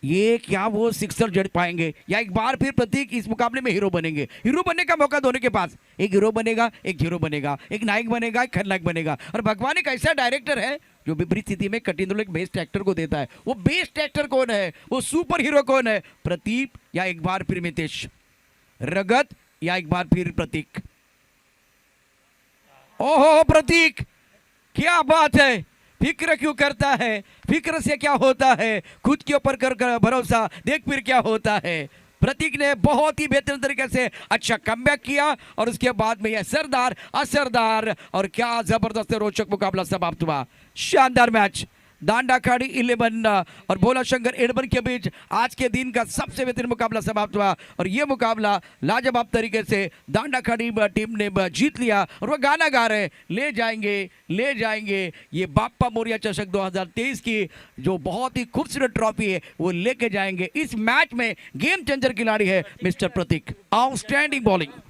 ये, क्या वो सिक्सर जड़ पाएंगे या एक बार फिर प्रतीक इस मुकाबले में हीरो बनेंगे? हीरो बनने का मौका दोनों के पास, एक हीरो बनेगा, एक हीरो बनेगा, एक नायक बनेगा, एक खलनायक बनेगा। और भगवान एक ऐसा डायरेक्टर है जो विपरीत स्थिति में कठिन रोल एक बेस्ट एक्टर को देता है। वो बेस्ट एक्टर कौन है, वो सुपर हीरो कौन है? प्रतीक या एक बार फिर मितेश? रगत या एक बार फिर प्रतीक? ओहो प्रतीक, क्या बात है। फिक्र क्यों करता है, फिक्र से क्या होता है, खुद के ऊपर कर भरोसा, देख फिर क्या होता है। प्रतीक ने बहुत ही बेहतरीन तरीके से अच्छा कमबैक किया और उसके बाद में यह असरदार और क्या जबरदस्त रोचक मुकाबला समाप्त हुआ। शानदार मैच दांडा खाड़ी 11 और भोला शंकर एडवन के बीच आज के दिन का सबसे बेहतरीन मुकाबला समाप्त हुआ। और ये मुकाबला लाजवाब तरीके से दांडा खाड़ी टीम ने जीत लिया। और वो गाना गा रहे, ले जाएंगे ये बाप्पा मोरिया चषक 2023 की जो बहुत ही खूबसूरत ट्रॉफी है, वो लेके जाएंगे। इस मैच में गेम चेंजर खिलाड़ी है मिस्टर प्रतीक। Outstanding bowling.